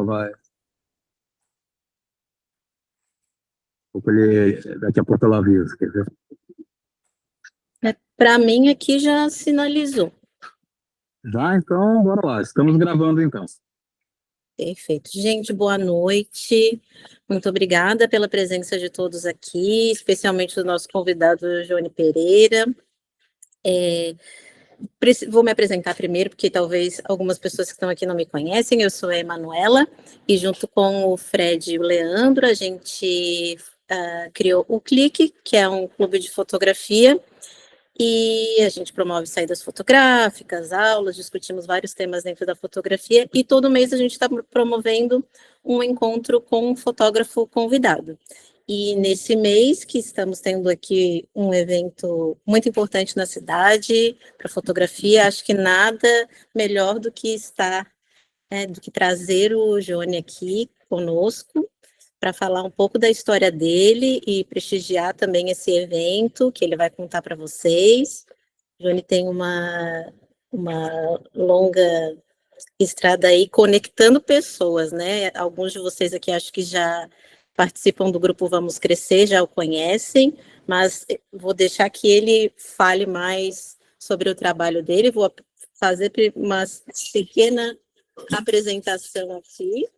ou vai? Ou ele, daqui a pouco ela avisa, quer ver? Para mim, aqui já sinalizou. Já, então, bora lá. Estamos gravando, então. Perfeito. Gente, boa noite. Muito obrigada pela presença de todos aqui, especialmente do nosso convidado, Johnny Pereira. Vou me apresentar primeiro, porque talvez algumas pessoas que estão aqui não me conhecem. Eu sou a Emanuela, e junto com o Fred e o Leandro, a gente criou o Clique, que é um clube de fotografia, e a gente promove saídas fotográficas, aulas, discutimos vários temas dentro da fotografia, e todo mês a gente está promovendo um encontro com um fotógrafo convidado. E nesse mês que estamos tendo aqui um evento muito importante na cidade para fotografia, acho que nada melhor do que do que trazer o Johnny aqui conosco para falar um pouco da história dele e prestigiar também esse evento que ele vai contar para vocês. O Johnny tem uma longa estrada aí conectando pessoas, né? Alguns de vocês aqui acho que já participam do grupo Vamos Crescer, já o conhecem, mas vou deixar que ele fale mais sobre o trabalho dele, vou fazer uma pequena apresentação aqui,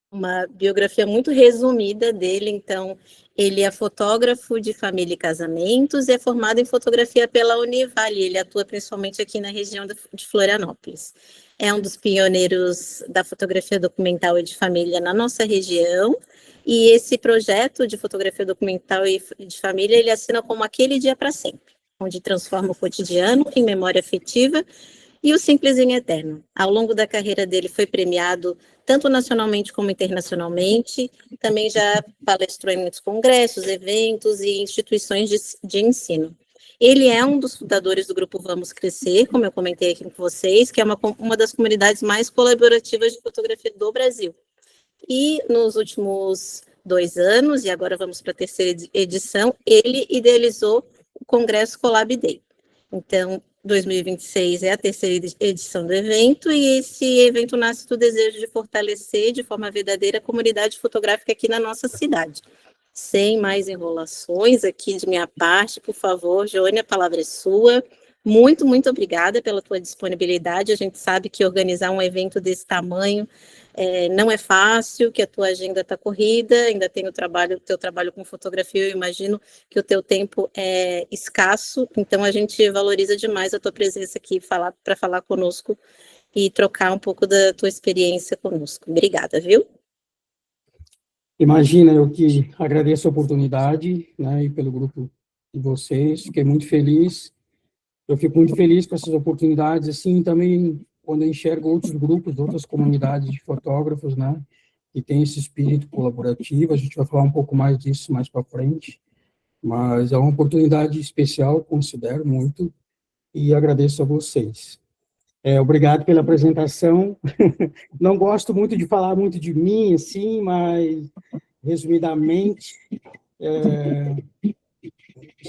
uma biografia muito resumida dele. Então, ele é fotógrafo de família e casamentos e é formado em fotografia pela Univale. Ele atua principalmente aqui na região de Florianópolis. É um dos pioneiros da fotografia documental e de família na nossa região. E esse projeto de fotografia documental e de família, ele assina como Aquele Dia para Sempre, onde transforma o cotidiano em memória afetiva e o simples em eterno. Ao longo da carreira dele foi premiado tanto nacionalmente como internacionalmente, também já palestrou em muitos congressos, eventos e instituições de ensino. Ele é um dos fundadores do grupo Vamos Crescer, como eu comentei aqui com vocês, que é uma das comunidades mais colaborativas de fotografia do Brasil. E nos últimos 2 anos, e agora vamos para a terceira edição, ele idealizou o Congresso Collab Day. Então, 2026 é a terceira edição do evento, e esse evento nasce do desejo de fortalecer de forma verdadeira a comunidade fotográfica aqui na nossa cidade. Sem mais enrolações aqui de minha parte, por favor, Joane, a palavra é sua. Muito, muito obrigada pela tua disponibilidade. A gente sabe que organizar um evento desse tamanho não é fácil, que a tua agenda está corrida, ainda tem o teu trabalho com fotografia, eu imagino que o teu tempo é escasso, então a gente valoriza demais a tua presença aqui para falar conosco e trocar um pouco da tua experiência conosco. Obrigada, viu? Imagina, eu que agradeço a oportunidade, né, e pelo grupo de vocês, fiquei muito feliz. Eu fico muito feliz com essas oportunidades, assim, também quando eu enxergo outros grupos, outras comunidades de fotógrafos, né, que tem esse espírito colaborativo. A gente vai falar um pouco mais disso mais para frente, mas é uma oportunidade especial, considero muito, e agradeço a vocês. Obrigado pela apresentação. Não gosto muito de falar muito de mim, assim, mas, resumidamente,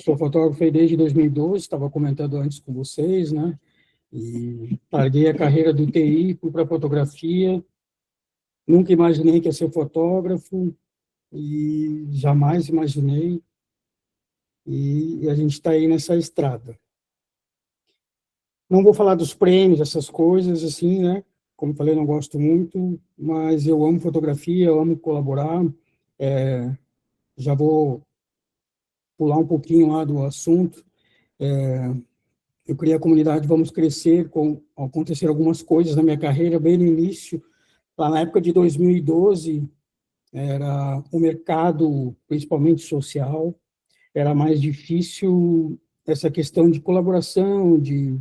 sou fotógrafo desde 2012, estava comentando antes com vocês, né? E larguei a carreira do TI, fui para a fotografia, nunca imaginei que ia ser fotógrafo, e jamais imaginei, e a gente está aí nessa estrada. Não vou falar dos prêmios, essas coisas, assim, né? Como falei, não gosto muito, mas eu amo fotografia, eu amo colaborar. Já vou pular um pouquinho lá do assunto. Eu criei a comunidade Vamos Crescer, aconteceram algumas coisas na minha carreira, bem no início, lá na época de 2012, era o mercado, principalmente social, era mais difícil essa questão de colaboração, de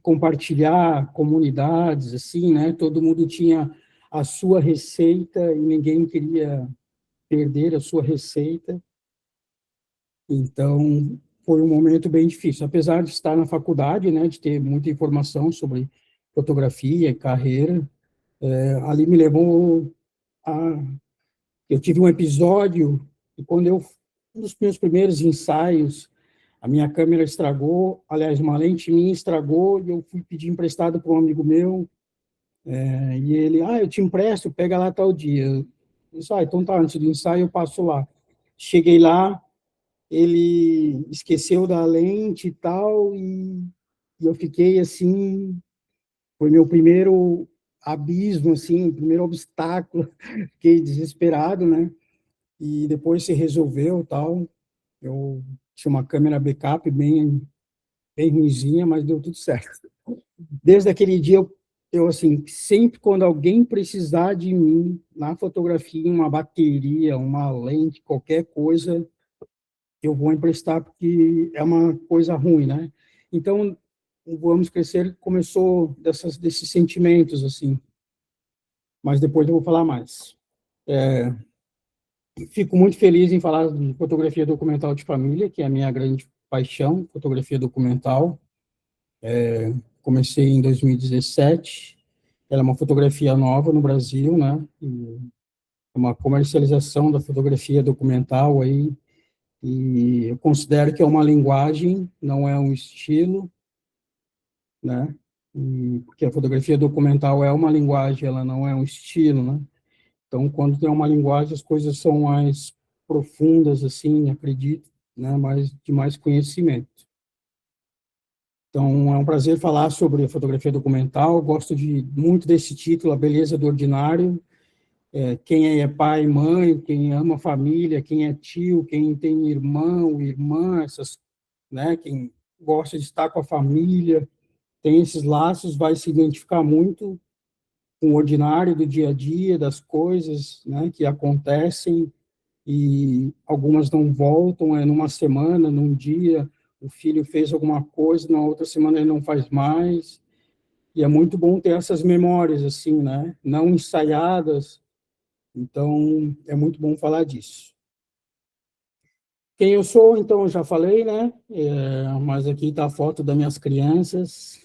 compartilhar comunidades, assim, né? Todo mundo tinha a sua receita e ninguém queria perder a sua receita. Então, foi um momento bem difícil. Apesar de estar na faculdade, né, de ter muita informação sobre fotografia e carreira, ali me levou a... Eu tive um episódio, e um dos meus primeiros ensaios, a minha câmera estragou, aliás, uma lente minha estragou, e eu fui pedir emprestado para um amigo meu, E ele, eu te empresto, pega lá tal dia. Eu disse, então tá, antes do ensaio eu passo lá. Cheguei lá, ele esqueceu da lente e tal, e eu fiquei assim, foi meu primeiro abismo, assim, primeiro obstáculo, fiquei desesperado, né? E depois se resolveu tal. Eu tinha uma câmera backup bem ruinzinha, mas deu tudo certo. Desde aquele dia, eu assim, sempre quando alguém precisar de mim na fotografia, uma bateria, uma lente, qualquer coisa, eu vou emprestar, porque é uma coisa ruim, né? Então, o Vamos Crescer começou desses sentimentos, assim, mas depois eu vou falar mais. Fico muito feliz em falar de fotografia documental de família, que é a minha grande paixão, fotografia documental. Comecei em 2017. Ela é uma fotografia nova no Brasil, né? E é uma comercialização da fotografia documental aí. E eu considero que é uma linguagem, não é um estilo, né? Porque a fotografia documental é uma linguagem, ela não é um estilo, né? Então, quando tem uma linguagem, as coisas são mais profundas, assim, acredito, né? De mais conhecimento. Então, é um prazer falar sobre a fotografia documental. Gosto muito desse título, A Beleza do Ordinário. Quem é pai e mãe, quem ama a família, quem é tio, quem tem irmão, irmã, né? Quem gosta de estar com a família, tem esses laços, vai se identificar muito com o ordinário do dia a dia, das coisas, né? Que acontecem, e algumas não voltam, numa semana, num dia, o filho fez alguma coisa, na outra semana ele não faz mais, e é muito bom ter essas memórias, assim, né, não ensaiadas, então é muito bom falar disso. Quem eu sou, então, eu já falei, né, mas aqui está a foto das minhas crianças,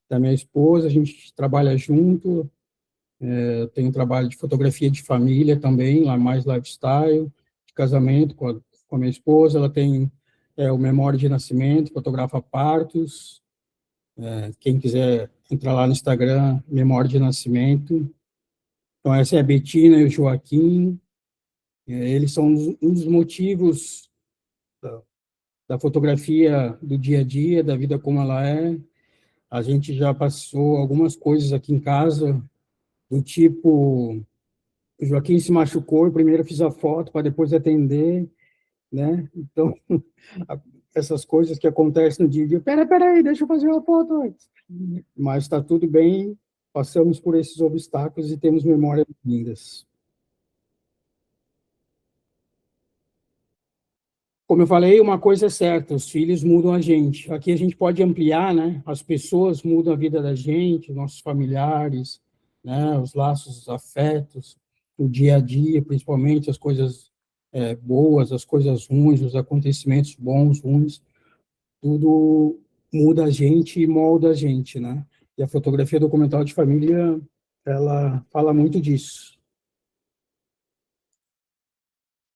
da minha esposa, a gente trabalha junto, eu tenho trabalho de fotografia de família também, lá mais lifestyle, de casamento com a minha esposa. Ela tem o Memória de Nascimento, fotografa partos. Quem quiser entrar lá no Instagram, Memória de Nascimento. Então, essa é a Betina e o Joaquim. Eles são um dos motivos da fotografia do dia a dia, da vida como ela é. A gente já passou algumas coisas aqui em casa, do tipo, o Joaquim se machucou, eu primeiro fiz a foto para depois atender, né? Então, essas coisas que acontecem no dia a dia. Peraí, deixa eu fazer uma foto antes. Mas está tudo bem, passamos por esses obstáculos e temos memórias lindas. Como eu falei, uma coisa é certa, os filhos mudam a gente. Aqui a gente pode ampliar, né? As pessoas mudam a vida da gente, nossos familiares, né? Os laços, os afetos, o dia a dia, principalmente as coisas boas, as coisas ruins, os acontecimentos bons, ruins, tudo muda a gente e molda a gente, né? E a fotografia documental de família, ela fala muito disso.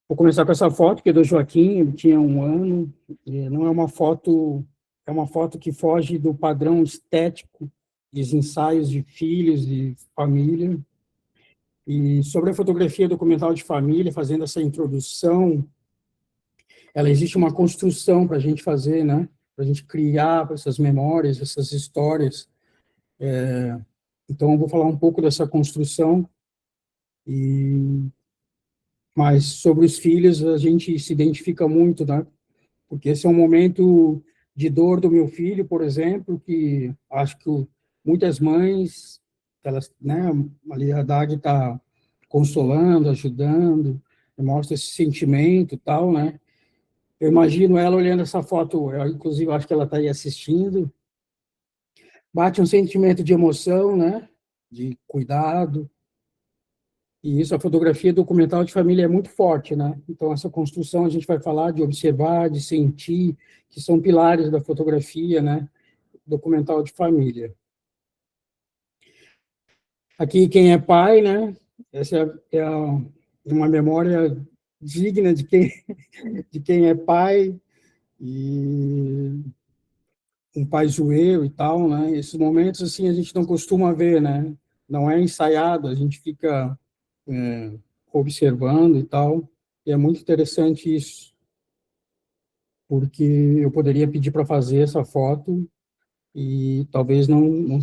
Vou começar com essa foto, que é do Joaquim, ele tinha 1 ano, não é uma foto, é uma foto que foge do padrão estético dos ensaios de filhos e família. E sobre a fotografia documental de família, fazendo essa introdução, ela existe uma construção para a gente fazer, né? Para a gente criar essas memórias, essas histórias. Então, eu vou falar um pouco dessa construção, mas sobre os filhos a gente se identifica muito, né? Porque esse é um momento de dor do meu filho, por exemplo, que acho que muitas mães, elas, né, ali a Dag está consolando, ajudando, mostra esse sentimento e tal, né? Eu imagino ela olhando essa foto, inclusive acho que ela está aí assistindo, bate um sentimento de emoção, né? De cuidado, e isso, a fotografia documental de família é muito forte, né? Então, essa construção a gente vai falar de observar, de sentir, que são pilares da fotografia, né? Documental de família. Aqui, quem é pai, né? Essa uma memória digna de quem é pai, e um pai zoeiro e tal, né? Esses momentos, assim, a gente não costuma ver, né? não é ensaiado, a gente fica observando e tal, e é muito interessante isso, porque eu poderia pedir para fazer essa foto e talvez não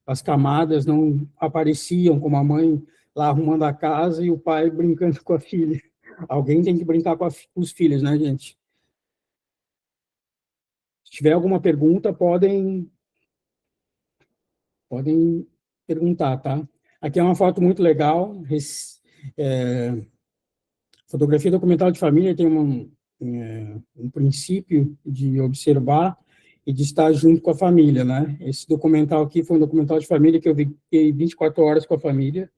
as camadas não apareciam, como a mãe lá arrumando a casa e o pai brincando com a filha. Alguém tem que brincar com os filhos, né, gente? Se tiver alguma pergunta, podem perguntar, tá? Aqui é uma foto muito legal. Fotografia documental de família tem um princípio de observar e de estar junto com a família, né? Esse documental aqui foi um documental de família que eu fiquei 24 horas com a família.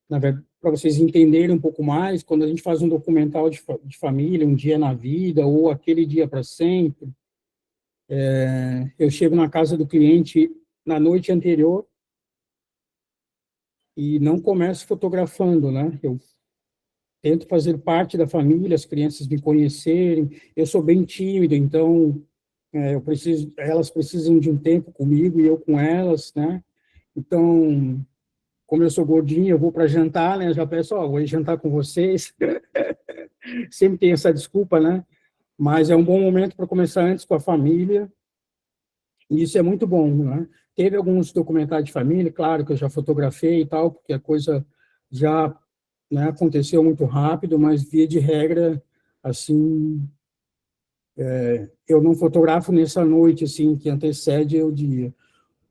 Na verdade, para vocês entenderem um pouco mais, quando a gente faz um documental de família, um dia na vida, ou aquele dia para sempre, eu chego na casa do cliente na noite anterior e não começo fotografando, né? Eu tento fazer parte da família, as crianças me conhecerem. Eu sou bem tímido, então elas precisam de um tempo comigo e eu com elas, né? Então, como eu sou gordinho, eu vou para jantar, né? Eu já peço, vou jantar com vocês. Sempre tem essa desculpa, né? Mas é um bom momento para começar antes com a família. E isso é muito bom, né? Teve alguns documentários de família, claro que eu já fotografei e tal, porque a coisa já, né, aconteceu muito rápido, mas via de regra, assim, eu não fotografo nessa noite, assim, que antecede o dia.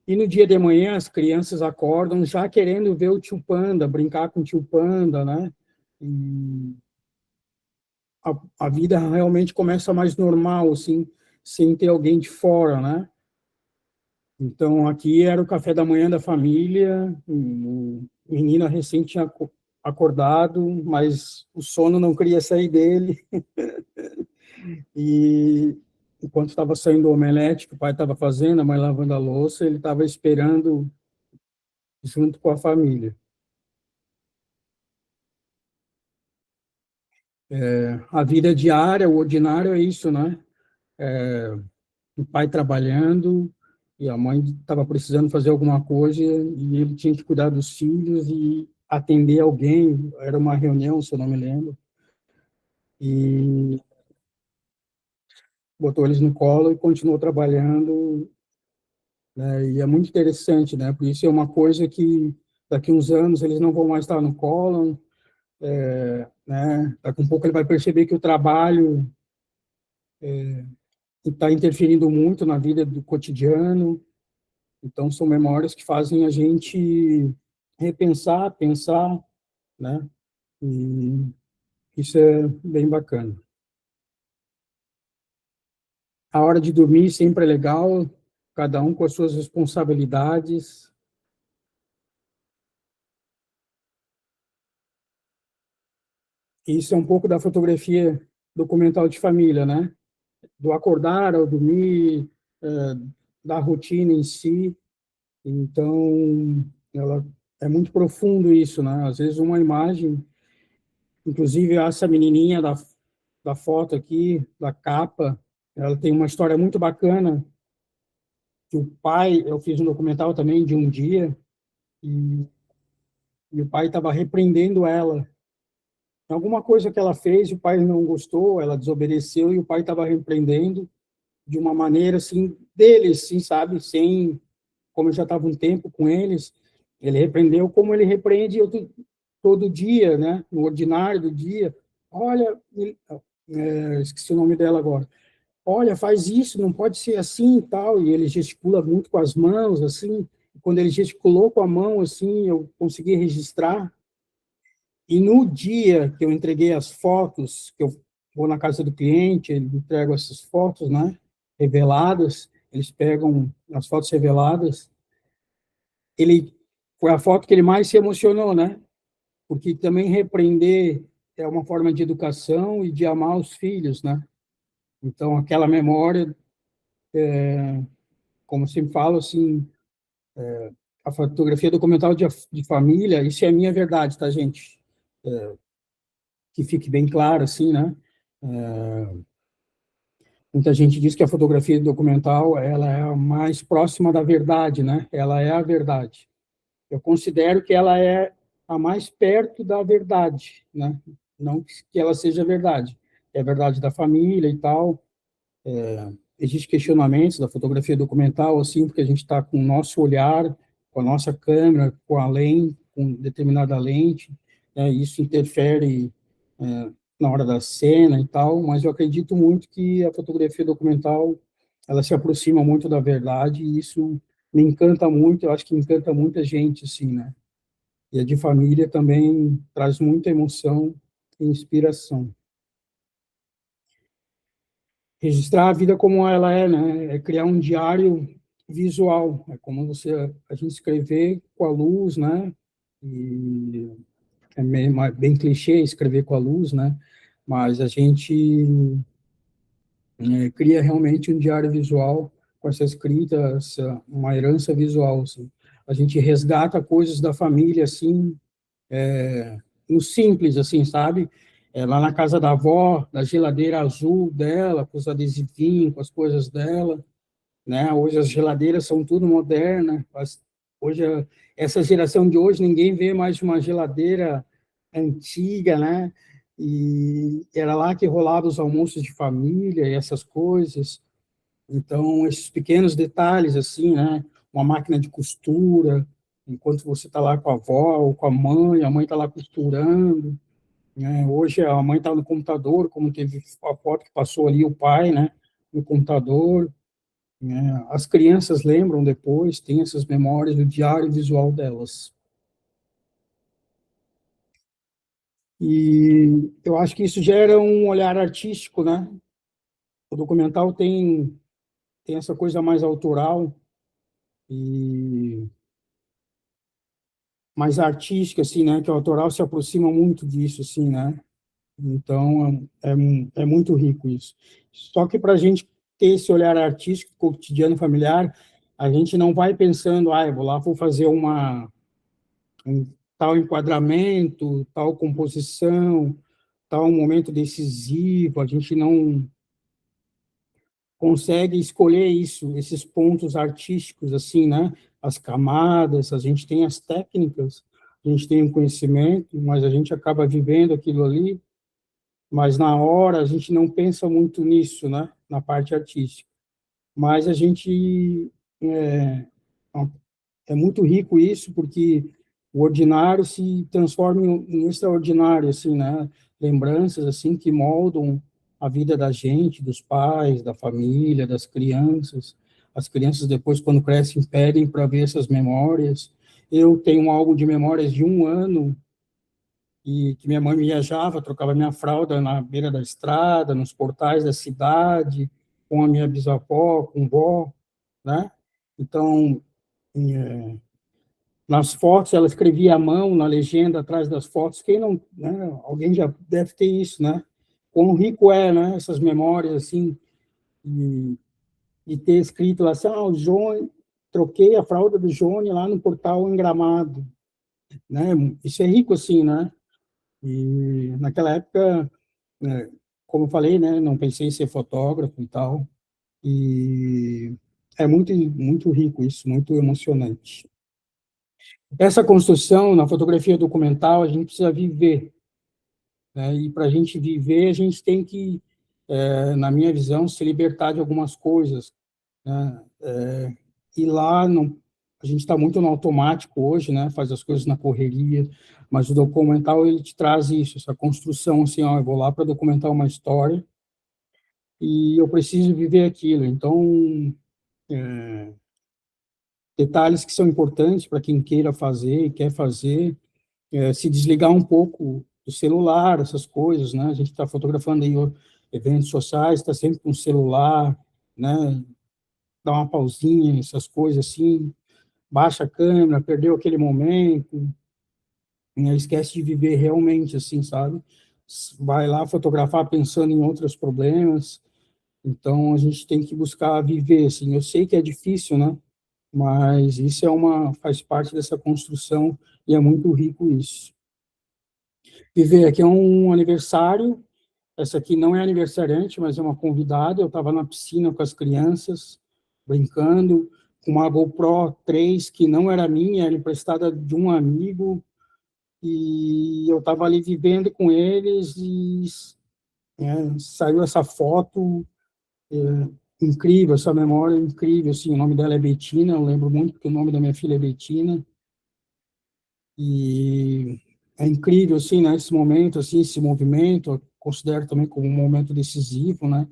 E no dia de manhã, as crianças acordam já querendo ver o tio Panda, brincar com o tio Panda, né? E a vida realmente começa mais normal, assim, sem ter alguém de fora, né? Então, aqui era o café da manhã da família, o menino recém tinha acordado, mas o sono não queria sair dele, e enquanto estava saindo o omelete que o pai estava fazendo, a mãe lavando a louça, ele estava esperando junto com a família. A vida diária, o ordinário é isso, né? O pai trabalhando, e a mãe estava precisando fazer alguma coisa, e ele tinha que cuidar dos filhos e atender alguém, era uma reunião, se eu não me lembro, e botou eles no colo e continuou trabalhando, né? E é muito interessante, né? Por isso é uma coisa que daqui a uns anos eles não vão mais estar no colo, né? Daqui a um pouco ele vai perceber que o trabalho está interferindo muito na vida do cotidiano. Então, são memórias que fazem a gente repensar, pensar, né? E isso é bem bacana. A hora de dormir sempre é legal, cada um com as suas responsabilidades. Isso é um pouco da fotografia documental de família, né? Do acordar ao dormir, da rotina em si. Então, ela é muito profundo isso, né? Às vezes uma imagem, inclusive essa menininha da foto aqui, da capa, ela tem uma história muito bacana, que o pai, eu fiz um documental também de um dia, e, e o pai estava repreendendo ela. Alguma coisa que ela fez, o pai não gostou, ela desobedeceu, e o pai estava repreendendo de uma maneira, assim, deles, assim, sabe? Sem, como eu já estava um tempo com eles, ele repreendeu como ele repreende todo dia, né? No ordinário do dia. Olha, esqueci o nome dela agora. Olha, faz isso, não pode ser assim e tal. E ele gesticula muito com as mãos, assim. Quando ele gesticulou com a mão, assim, eu consegui registrar. E no dia que eu entreguei as fotos, que eu vou na casa do cliente, ele entrega essas fotos, né? Reveladas, eles pegam as fotos reveladas. Ele foi a foto que ele mais se emocionou, né? Porque também repreender é uma forma de educação e de amar os filhos, né? Então, aquela memória, como sempre falo, assim, a fotografia documental de família, isso é a minha verdade, tá, gente? Que fique bem claro, assim, né? Muita gente diz que a fotografia documental, ela é a mais próxima da verdade, né? Ela é a verdade. Eu considero que ela é a mais perto da verdade, né? Não que ela seja verdade. É a verdade da família e tal. Existem questionamentos da fotografia documental, assim, porque a gente está com o nosso olhar, com a nossa câmera, com a lente, com determinada lente, né? Isso interfere na hora da cena e tal, mas eu acredito muito que a fotografia documental, ela se aproxima muito da verdade, e isso me encanta muito, eu acho que encanta muita gente, assim, né? E a de família também traz muita emoção e inspiração. Registrar a vida como ela é, né? É criar um diário visual, é como a gente escrever com a luz, né? E é bem clichê escrever com a luz, né? Mas a gente cria realmente um diário visual com essa escrita, uma herança visual, assim. A gente resgata coisas da família, assim, no simples, assim, sabe? Lá na casa da avó, na geladeira azul dela, com os adesivinhos, com as coisas dela, né? Hoje as geladeiras são tudo modernas. Hoje, essa geração de hoje, ninguém vê mais uma geladeira antiga, né? E era lá que rolava os almoços de família e essas coisas. Então, esses pequenos detalhes, assim, né? Uma máquina de costura, enquanto você está lá com a avó ou com a mãe está lá costurando, né? Hoje a mãe está no computador, como teve a foto que passou ali, o pai, né? No computador, né? As crianças lembram depois, têm essas memórias do diário visual delas. E eu acho que isso gera um olhar artístico, né? O documental tem essa coisa mais autoral e mais artística, assim, né? Que o autoral se aproxima muito disso, assim, né? Então, é muito rico isso. Só que para a gente ter esse olhar artístico, cotidiano, familiar, a gente não vai pensando, eu vou lá, vou fazer um tal enquadramento, tal composição, tal momento decisivo, a gente não consegue escolher isso, esses pontos artísticos, assim, né? As camadas, a gente tem as técnicas, a gente tem o conhecimento, mas a gente acaba vivendo aquilo ali, mas na hora a gente não pensa muito nisso, né? Na parte artística. Mas a gente é muito rico isso, porque o ordinário se transforma em extraordinário, assim, né? Lembranças, assim, que moldam a vida da gente, dos pais, da família, das crianças. As crianças, depois, quando crescem, pedem para ver essas memórias. Eu tenho um álbum de memórias de 1 ano, e que minha mãe viajava, trocava minha fralda na beira da estrada, nos portais da cidade, com a minha bisavó, com vó, né? Então, nas fotos, ela escrevia à mão, na legenda, atrás das fotos. Quem não, né? Alguém já deve ter isso, né? Quão rico é, né? Essas memórias, assim, e ter escrito lá assim, o Johnny, troquei a fralda do Johnny lá no portal em Gramado, né? Isso é rico, assim, né? E naquela época, né, como eu falei, né? Não pensei em ser fotógrafo e tal. E é muito, muito rico isso, muito emocionante. Essa construção na fotografia documental, a gente precisa viver, né? E para a gente viver, a gente tem que, na minha visão, se libertar de algumas coisas, né? E lá, não, a gente está muito no automático hoje, né? Faz as coisas na correria, mas o documental, ele te traz isso, essa construção, assim, eu vou lá para documentar uma história e eu preciso viver aquilo. Então, detalhes que são importantes para quem queira fazer e quer fazer, se desligar um pouco do celular, essas coisas, né? A gente está fotografando aí eventos sociais, está sempre com o celular, né? Dá uma pausinha, essas coisas assim, baixa a câmera, perdeu aquele momento, né? Esquece de viver realmente, assim, sabe? Vai lá fotografar pensando em outros problemas, então a gente tem que buscar viver, assim. Eu sei que é difícil, né? Mas isso faz parte dessa construção e é muito rico isso. Viver aqui é um aniversário, Essa aqui não é aniversariante, mas é uma convidada. Eu estava na piscina com as crianças, brincando, com uma GoPro 3, que não era minha, era emprestada de um amigo, e eu estava ali vivendo com eles, e saiu essa foto incrível, essa memória incrível, assim, o nome dela é Betina, eu lembro muito porque o nome da minha filha é Betina, e é incrível, assim, né, esse momento, assim, esse movimento, eu considero também como um momento decisivo, né,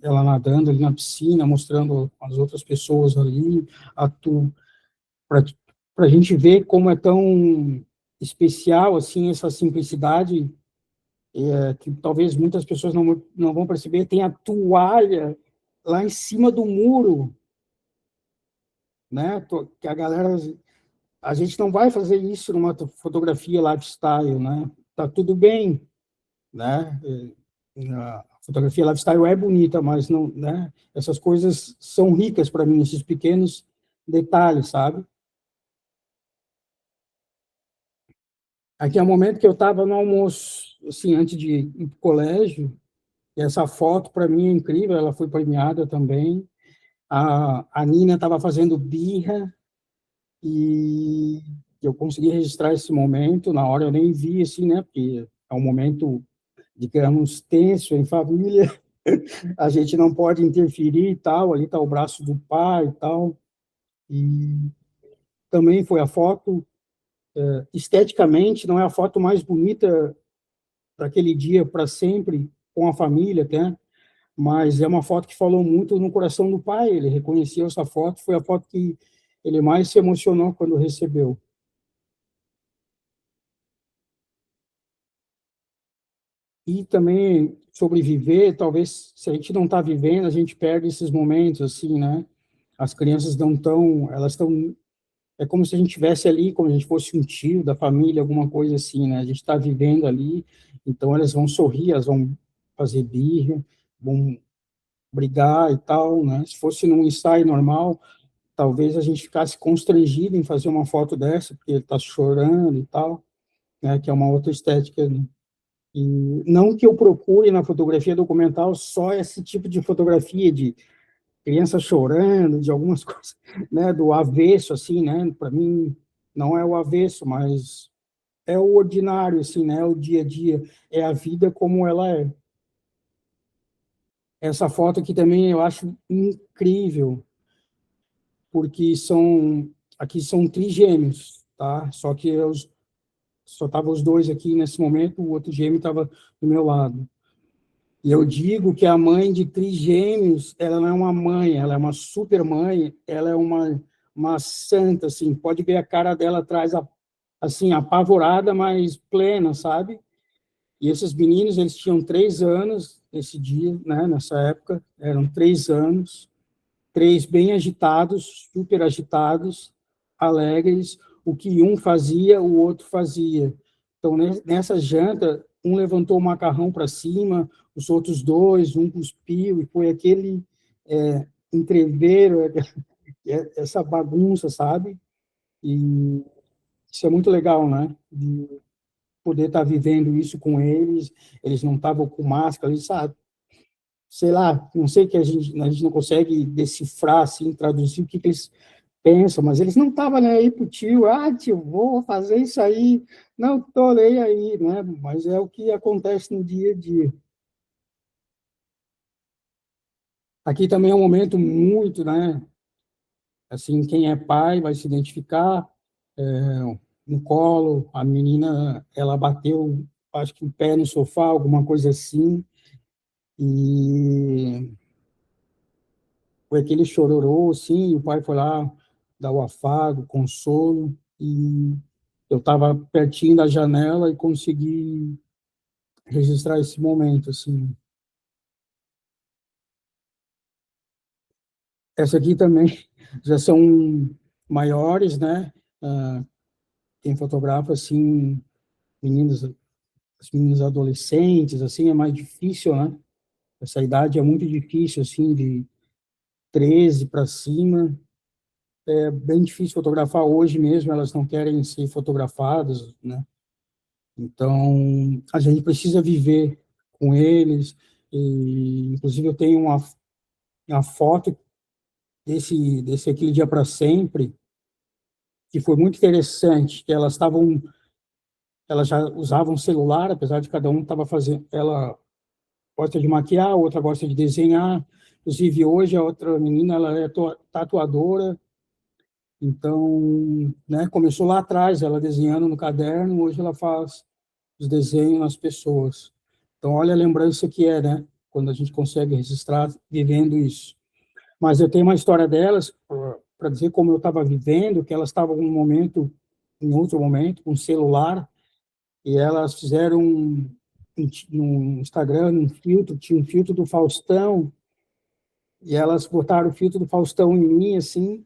ela nadando ali na piscina, mostrando as outras pessoas ali, para a gente ver como é tão especial, assim, essa simplicidade, que talvez muitas pessoas não vão perceber. Tem a toalha lá em cima do muro, né, que a gente não vai fazer isso numa fotografia lifestyle, né, tá tudo bem, né, a fotografia lifestyle é bonita, mas não, né, essas coisas são ricas para mim, esses pequenos detalhes, sabe? Aqui é o momento que eu estava no almoço, assim, antes de ir para o colégio, e essa foto, para mim, é incrível, ela foi premiada também. A Nina estava fazendo birra, e eu consegui registrar esse momento. Na hora eu nem vi, assim, né, porque é um momento, digamos, tenso em família, a gente não pode interferir e tal, ali está o braço do pai e tal, e também foi a foto, esteticamente, não é a foto mais bonita daquele dia para sempre, com a família até, mas é uma foto que falou muito no coração do pai, ele reconheceu essa foto, foi a foto que ele mais se emocionou quando recebeu. E também sobreviver, talvez, se a gente não está vivendo, a gente perde esses momentos, assim, né? As crianças não estão, elas estão, é como se a gente estivesse ali, como se a gente fosse um tio da família, alguma coisa assim, né? A gente está vivendo ali, então elas vão sorrir, elas vão fazer birra, vão brigar e tal, né? Se fosse num ensaio normal, talvez a gente ficasse constrangido em fazer uma foto dessa, porque ele está chorando e tal, né? Que é uma outra estética, né? E não que eu procure na fotografia documental só esse tipo de fotografia de criança chorando, de algumas coisas, né? Do avesso, assim, né? Para mim, não é o avesso, mas é o ordinário, assim, né? O dia a dia, é a vida como ela é. Essa foto aqui também eu acho incrível, porque aqui são trigêmeos, tá? Só que só estavam os dois aqui nesse momento, o outro gêmeo estava do meu lado. E eu digo que a mãe de trigêmeos, ela não é uma mãe, ela é uma super mãe, ela é uma santa, assim, pode ver a cara dela atrás, assim, apavorada, mas plena, sabe? E esses meninos, eles tinham 3 anos esse dia, né, nessa época, eram 3 anos, três bem agitados, super agitados, alegres, o que um fazia, o outro fazia. Então, nessa janta, um levantou o macarrão para cima, os outros dois, um cuspiu, e foi aquele entreveiro, essa bagunça, sabe? E isso é muito legal, né? De poder estar vivendo isso com eles, eles não estavam com máscara, eles, sabe? Sei lá, não sei que a gente não consegue decifrar, assim, traduzir o que eles pensam, mas eles não estavam nem aí pro tio, tio, vou fazer isso aí, não tô nem aí, né? Mas é o que acontece no dia a dia. Aqui também é um momento muito, né? Assim, quem é pai vai se identificar, é, no colo, a menina, ela bateu, acho que o pé no sofá, alguma coisa assim, e foi aquele chororô, assim, e o pai foi lá dar o afago, consolo, e eu estava pertinho da janela e consegui registrar esse momento, assim. Essa aqui também já são maiores, né? Quem fotografa, assim, meninas, as meninas adolescentes, assim, é mais difícil, né? Essa idade é muito difícil, assim, de 13 para cima. É bem difícil fotografar hoje mesmo, elas não querem ser fotografadas, né? Então, a gente precisa viver com eles, e, inclusive eu tenho uma foto desse Aquele Dia para Sempre, que foi muito interessante, que elas já usavam celular, apesar de cada um estava fazendo, ela gosta de maquiar, a outra gosta de desenhar, inclusive hoje a outra menina, ela é tatuadora, então, né, começou lá atrás, ela desenhando no caderno, hoje ela faz os desenhos nas pessoas. Então, olha a lembrança que é, né, quando a gente consegue registrar vivendo isso. Mas eu tenho uma história delas, para dizer como eu estava vivendo, que elas estavam em outro momento, com celular, e elas fizeram no Instagram um filtro, tinha um filtro do Faustão, e elas botaram o filtro do Faustão em mim, assim,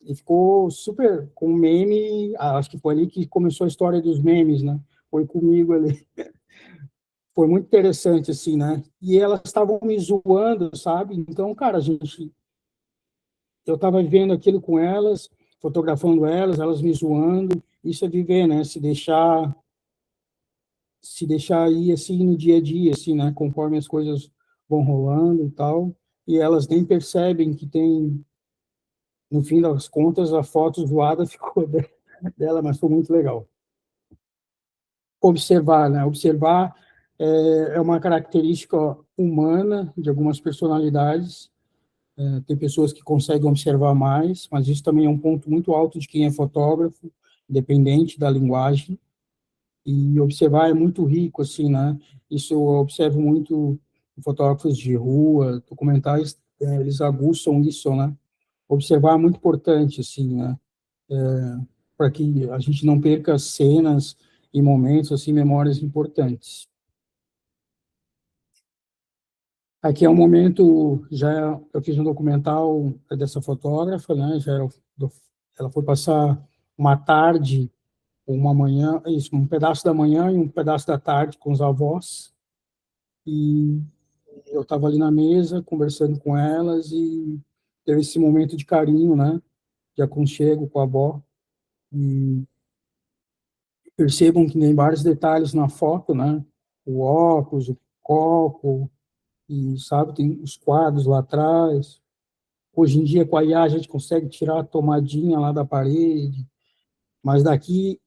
e ficou super com meme. Acho que foi ali que começou a história dos memes, né? Foi comigo ali. Foi muito interessante, assim, né? E elas estavam me zoando, sabe? Então, cara, eu estava vivendo aquilo com elas, fotografando elas, elas me zoando. Isso é viver, né? Se deixar ir assim no dia a dia, assim, né? Conforme as coisas vão rolando e tal. E elas nem percebem que tem, no fim das contas, a foto zoada ficou dela, mas foi muito legal. Observar, né? Observar é uma característica humana de algumas personalidades. Tem pessoas que conseguem observar mais, mas isso também é um ponto muito alto de quem é fotógrafo, independente da linguagem. E observar é muito rico, assim, né? Isso eu observo muito em fotógrafos de rua, documentais, eles aguçam isso, né? Observar é muito importante, assim, né? Para que a gente não perca cenas e momentos, assim, memórias importantes. Aqui é um momento, eu fiz um documental dessa fotógrafa, né? Ela foi passar uma tarde, uma manhã, isso, um pedaço da manhã e um pedaço da tarde com os avós. E eu estava ali na mesa conversando com elas e teve esse momento de carinho, né? De aconchego com a avó. E percebam que tem vários detalhes na foto, né? O óculos, o copo, e sabe, tem os quadros lá atrás. Hoje em dia, com a IA, a gente consegue tirar a tomadinha lá da parede, mas daqui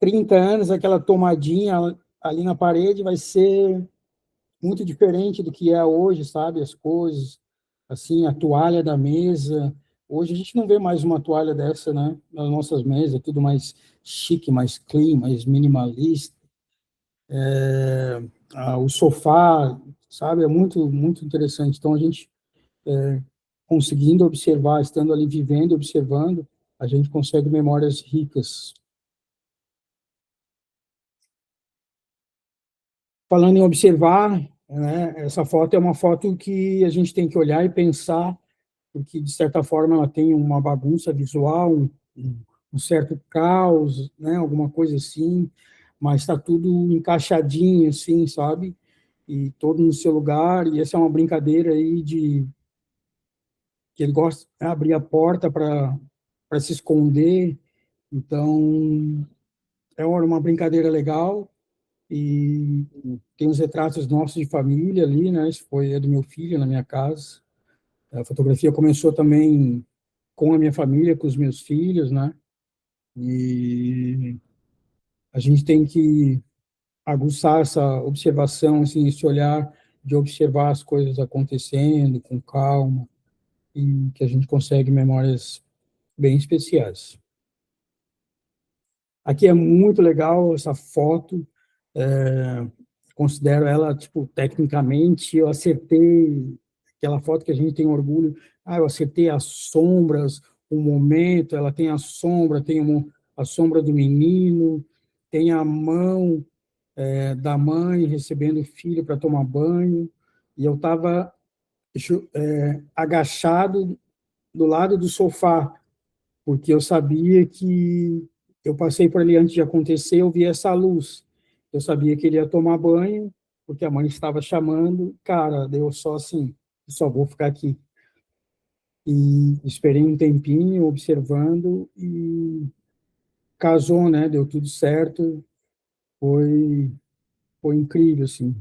30 anos, aquela tomadinha ali na parede vai ser muito diferente do que é hoje, sabe? As coisas, assim, a toalha da mesa. Hoje a gente não vê mais uma toalha dessa, né? Nas nossas mesas, é tudo mais chique, mais clean, mais minimalista. O sofá, sabe? É muito, muito interessante. Então, a gente conseguindo observar, estando ali vivendo, observando, a gente consegue memórias ricas. Falando em observar, né, essa foto é uma foto que a gente tem que olhar e pensar, porque, de certa forma, ela tem uma bagunça visual, um certo caos, né, alguma coisa assim, mas está tudo encaixadinho, assim, sabe? E todo no seu lugar, e essa é uma brincadeira aí que ele gosta de abrir a porta para se esconder, então é uma brincadeira legal, e tem os retratos nossos de família ali, né? Isso foi do meu filho na minha casa. A fotografia começou também com a minha família, com os meus filhos, né? E a gente tem que aguçar essa observação, assim, esse olhar de observar as coisas acontecendo com calma, e que a gente consegue memórias bem especiais. Aqui é muito legal essa foto, considero ela, tipo, tecnicamente, eu acertei aquela foto que a gente tem orgulho, eu acertei as sombras, o momento, ela tem a sombra, a sombra do menino, tem a mão da mãe recebendo o filho para tomar banho, e eu estava agachado do lado do sofá, porque eu sabia que eu passei por ali antes de acontecer, eu vi essa luz. Eu sabia que ele ia tomar banho, porque a mãe estava chamando. Cara, deu só assim, só vou ficar aqui. E esperei um tempinho observando e casou, né? Deu tudo certo. Foi incrível, assim.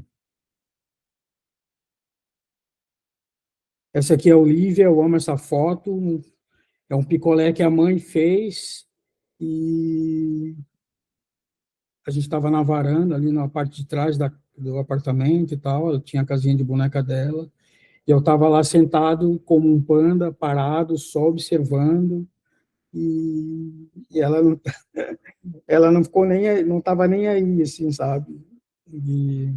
Essa aqui é a Olivia, eu amo essa foto. É um picolé que a mãe fez e a gente estava na varanda, ali na parte de trás do apartamento e tal, ela tinha a casinha de boneca dela, e eu estava lá sentado como um panda, parado, só observando, e ela não ficou nem aí, não estava nem aí, assim, sabe? E,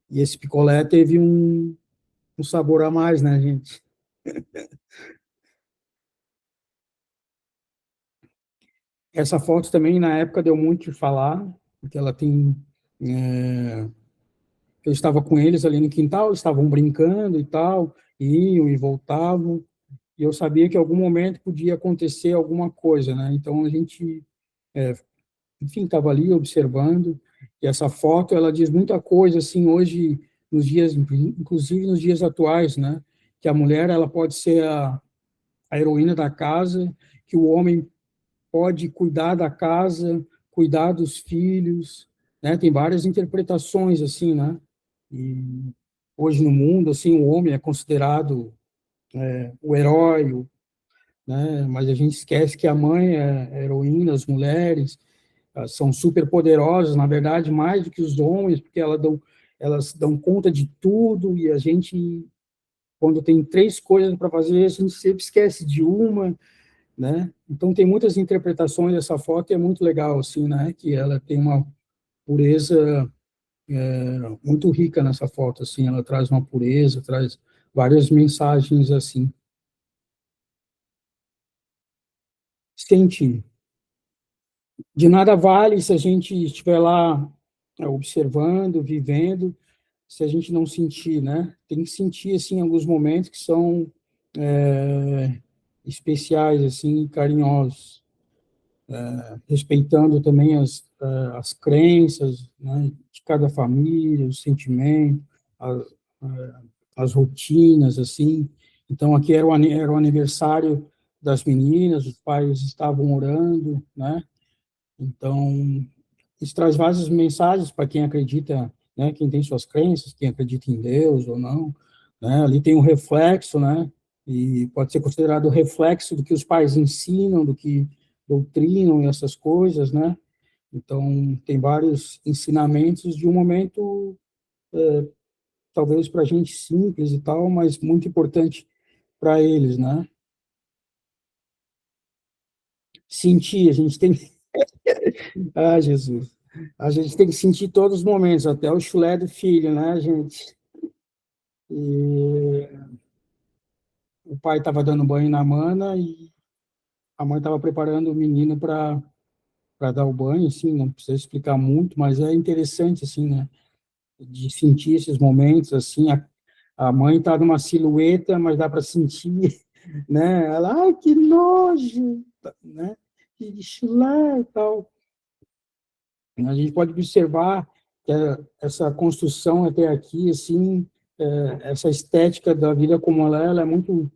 e esse picolé teve um sabor a mais, né, gente? Essa foto também, na época, deu muito de falar, porque ela tem... eu estava com eles ali no quintal, eles estavam brincando e tal, iam e voltavam, e eu sabia que em algum momento podia acontecer alguma coisa, né? Então a gente, enfim, estava ali observando, e essa foto, ela diz muita coisa, assim, hoje, nos dias, inclusive nos dias atuais, né? Que a mulher, ela pode ser a heroína da casa, que o homem pode cuidar da casa, cuidar dos filhos, né? Tem várias interpretações, assim, né? E hoje no mundo, assim, o homem é considerado o herói, né? Mas a gente esquece que a mãe é a heroína, as mulheres são super poderosas, na verdade, mais do que os homens, porque elas dão conta de tudo e a gente, quando tem 3 coisas para fazer, a gente sempre esquece de uma, né? Então tem muitas interpretações dessa foto e é muito legal, assim, né? Que ela tem uma pureza muito rica nessa foto, assim, ela traz uma pureza, traz várias mensagens, assim. Sente, de nada vale se a gente estiver lá observando, vivendo, se a gente não sentir, né? Tem que sentir, assim, alguns momentos que são especiais, assim, carinhosos, respeitando também as crenças, né, de cada família, os sentimentos, as, as rotinas, assim. Então, aqui era o aniversário das meninas, os pais estavam orando, né? Então, isso traz várias mensagens para quem acredita, né? Quem tem suas crenças, quem acredita em Deus ou não, né? Ali tem um reflexo, né? E pode ser considerado o reflexo do que os pais ensinam, do que doutrinam e essas coisas, né? Então, tem vários ensinamentos de um momento, talvez para a gente simples e tal, mas muito importante para eles, né? Sentir, a gente tem. Ah, Jesus. A gente tem que sentir todos os momentos, até o chulé do filho, né, gente? E o pai estava dando banho na mana e a mãe estava preparando o menino para dar o banho, assim, não precisa explicar muito, mas é interessante, assim, né? De sentir esses momentos, assim, a mãe está numa silhueta, mas dá para sentir, né? Ela, ai, que nojo, né? Que chulé e tal. A gente pode observar que essa construção até aqui, assim, essa estética da vida como ela é muito,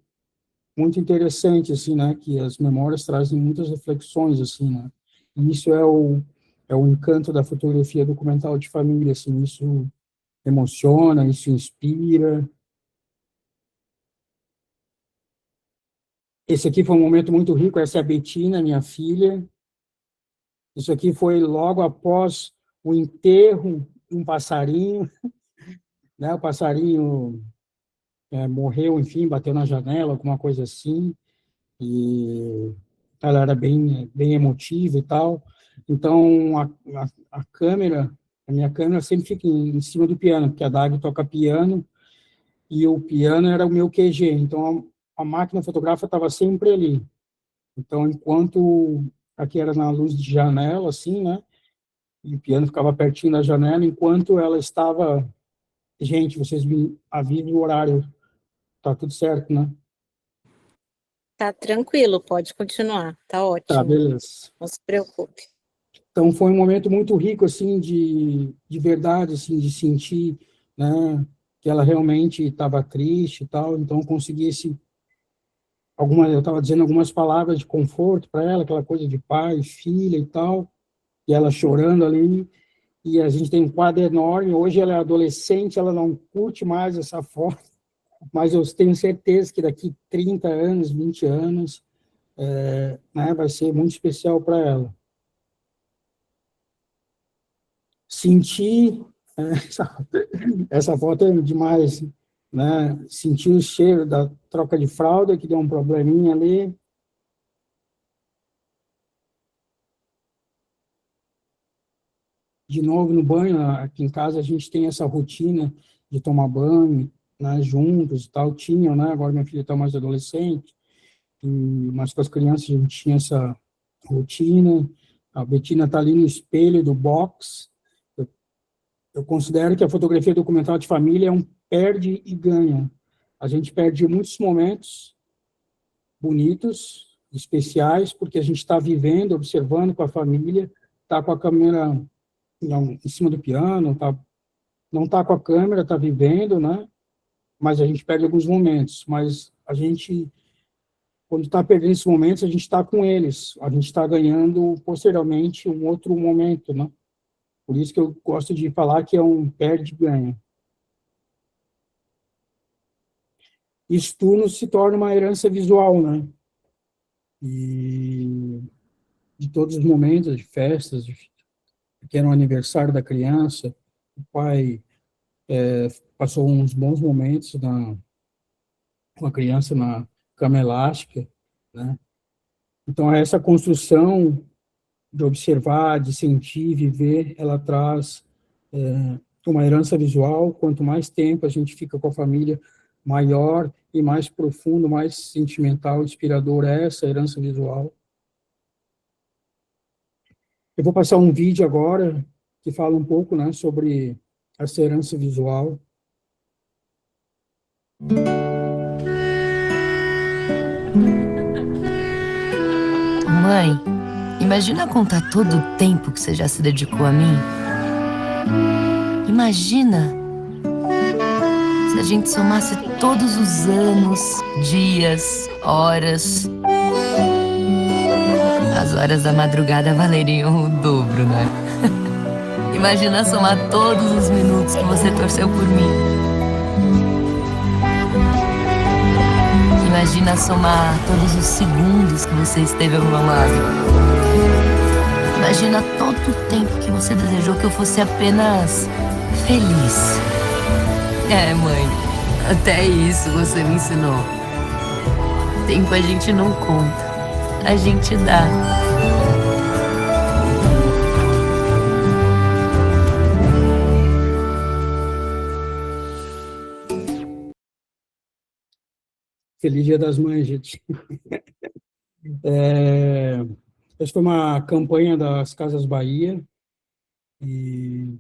muito interessante, assim, né? Que as memórias trazem muitas reflexões, assim, né? E isso é o encanto da fotografia documental de família, assim, isso emociona, isso inspira. Esse aqui foi um momento muito rico, essa é a Betina, minha filha. Isso aqui foi logo após o enterro de um passarinho, né? O passarinho morreu, enfim, bateu na janela, alguma coisa assim, e ela era bem, bem emotiva e tal. Então, a câmera, a minha câmera sempre fica em cima do piano, porque a Dag toca piano, e o piano era o meu QG, então a máquina fotográfica estava sempre ali. Então, enquanto aqui era na luz de janela, assim, né, e o piano ficava pertinho da janela, enquanto ela estava... Gente, vocês me avisem o horário, tá tudo certo, né? Tá tranquilo, pode continuar, tá Tá, ótimo, beleza. não se preocupe. Então, foi um momento muito rico, assim, de verdade, assim, de sentir, né, que ela realmente estava triste e tal, então eu consegui eu estava dizendo algumas palavras de conforto para ela, aquela coisa de pai, filha e tal, e ela chorando ali, e a gente tem um quadro enorme, hoje ela é adolescente, ela não curte mais essa foto, mas eu tenho certeza que daqui 30 anos, 20 anos, né, vai ser muito especial para ela. Sentir, essa foto é demais, né? Sentir o cheiro da troca de fralda, que deu um probleminha ali. De novo no banho, aqui em casa a gente tem essa rotina de tomar banho, né, juntos e tal, tinham, né, agora minha filha está mais adolescente, mas com as crianças a gente tinha essa rotina. A Betina está ali no espelho do box. Eu considero que a fotografia documental de família é um perde e ganha. A gente perde muitos momentos bonitos, especiais, porque a gente está vivendo, observando com a família, está com a câmera em cima do piano, não está com a câmera, está vivendo, né? Mas a gente perde alguns momentos. Mas a gente, quando está perdendo esses momentos, a gente está com eles. A gente está ganhando, posteriormente, um outro momento, né? Por isso que eu gosto de falar que é um perde-ganha. Isso tudo se torna uma herança visual, né? E de todos os momentos, de festas, que era o aniversário da criança, o pai passou uns bons momentos com a criança na cama elástica, né? Então, essa construção de observar, de sentir, viver, ela traz uma herança visual. Quanto mais tempo a gente fica com a família, maior e mais profundo, mais sentimental, inspirador é essa herança visual. Eu vou passar um vídeo agora que fala um pouco, né, sobre essa herança visual. Mãe, imagina contar todo o tempo que você já se dedicou a mim. Imagina se a gente somasse todos os anos, dias, horas. As horas da madrugada valeriam o dobro, né? Imagina somar todos os minutos que você torceu por mim. Imagina somar todos os segundos que você esteve ao meu lado. Imagina todo o tempo que você desejou que eu fosse apenas feliz. Mãe, até isso você me ensinou. Tempo a gente não conta, a gente dá. Feliz Dia das Mães, gente. Essa foi uma campanha das Casas Bahia, e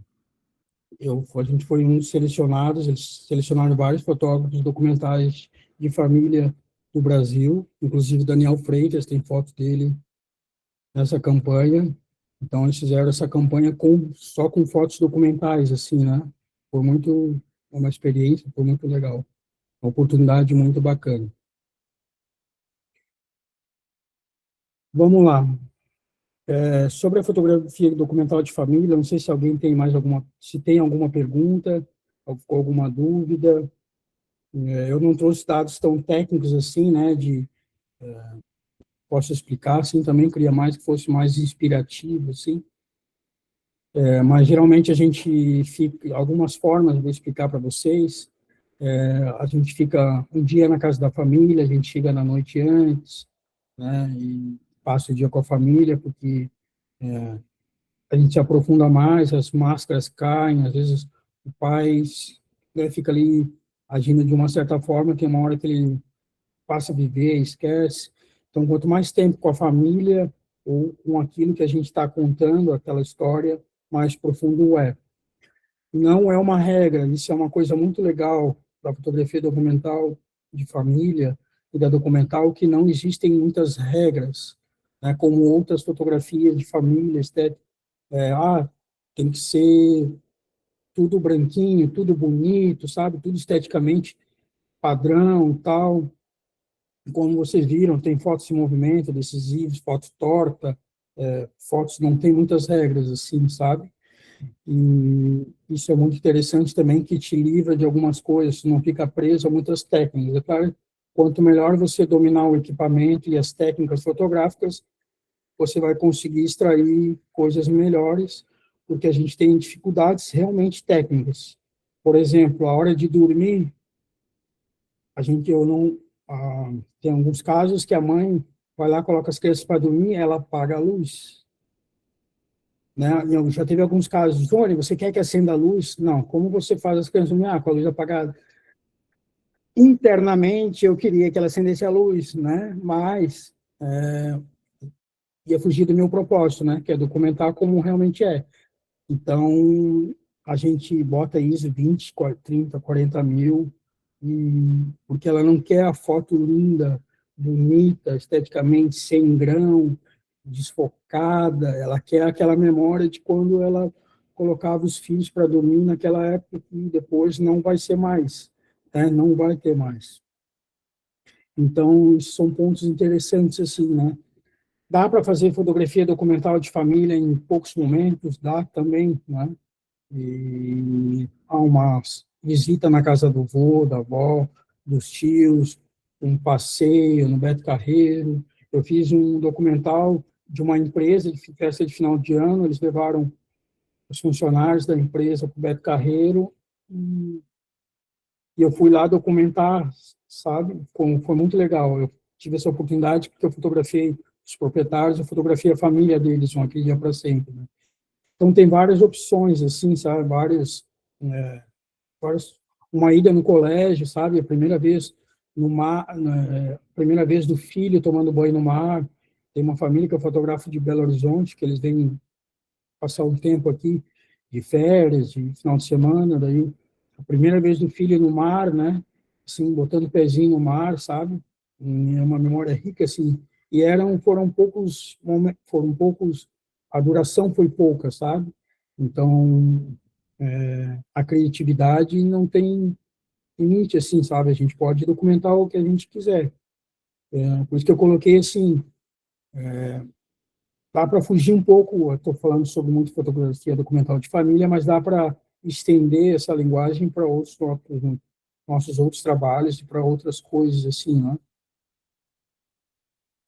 a gente foi um dos selecionados. Eles selecionaram vários fotógrafos documentais de família do Brasil, inclusive Daniel Freitas, tem foto dele nessa campanha. Então, eles fizeram essa campanha só com fotos documentais, assim, né? Foi uma experiência, foi muito legal. Uma oportunidade muito bacana. Vamos lá. Sobre a fotografia documental de família, não sei se alguém tem se tem alguma pergunta, alguma dúvida. Eu não trouxe dados tão técnicos assim, né, posso explicar, assim, também queria mais que fosse mais inspirativo, assim. Mas geralmente a gente fica, algumas formas, vou explicar para vocês. A gente fica um dia na casa da família, a gente chega na noite antes, né, e passa o dia com a família, porque a gente se aprofunda mais, as máscaras caem, às vezes o pai, né, fica ali agindo de uma certa forma, tem uma hora que ele passa a viver, esquece. Então, quanto mais tempo com a família, ou com aquilo que a gente está contando, aquela história, mais profundo é. Não é uma regra, isso é uma coisa muito legal da fotografia documental de família e da documental, que não existem muitas regras, né, como outras fotografias de família, estética. Tem que ser tudo branquinho, tudo bonito, sabe? Tudo esteticamente padrão e tal. Como vocês viram, tem fotos em movimento, decisivos, fotos torta, fotos não tem muitas regras, assim, sabe? E isso é muito interessante também, que te livra de algumas coisas, não fica preso a muitas técnicas. É claro, quanto melhor você dominar o equipamento e as técnicas fotográficas, você vai conseguir extrair coisas melhores, porque a gente tem dificuldades realmente técnicas. Por exemplo, a hora de dormir, tem alguns casos que a mãe vai lá, coloca as crianças para dormir, ela apaga a luz. Né? Já teve alguns casos, Johnny, você quer que acenda a luz? Não, como você faz as crianças dormir? Com a luz apagada. Internamente, eu queria que ela acendesse a luz, né? Mas ia fugir do meu propósito, né? Que é documentar como realmente é. Então, a gente bota ISO 20, 30, 40 mil, porque ela não quer a foto linda, bonita, esteticamente, sem grão, desfocada, ela quer aquela memória de quando ela colocava os filhos para dormir naquela época, e depois não vai ser mais, né? Não vai ter mais. Então, isso são pontos interessantes, assim, né? Dá para fazer fotografia documental de família em poucos momentos, dá também, né? E há uma visita na casa do avô, da avó, dos tios, um passeio no Beto Carreiro. Eu fiz um documental de uma empresa de festa de final de ano, eles levaram os funcionários da empresa para o Beto Carreiro, e eu fui lá documentar, sabe? Foi muito legal. Eu tive essa oportunidade porque eu fotografei os proprietários, eu fotografei a família deles, aquele dia para sempre, né? Então, tem várias opções, assim, sabe? Várias, uma ida no colégio, sabe? A primeira vez no mar, primeira vez do filho tomando banho no mar. Tem uma família que eu fotografo de Belo Horizonte, que eles vêm passar um tempo aqui, de férias, de final de semana, daí a primeira vez do filho no mar, né? Assim, botando o pezinho no mar, sabe? É uma memória rica, assim. E foram poucos, a duração foi pouca, sabe? Então, a criatividade não tem limite, assim, sabe? A gente pode documentar o que a gente quiser. Por isso que eu coloquei, assim, dá para fugir um pouco, eu estou falando sobre muito fotografia documental de família, mas dá para estender essa linguagem para nossos outros trabalhos e para outras coisas, assim, né?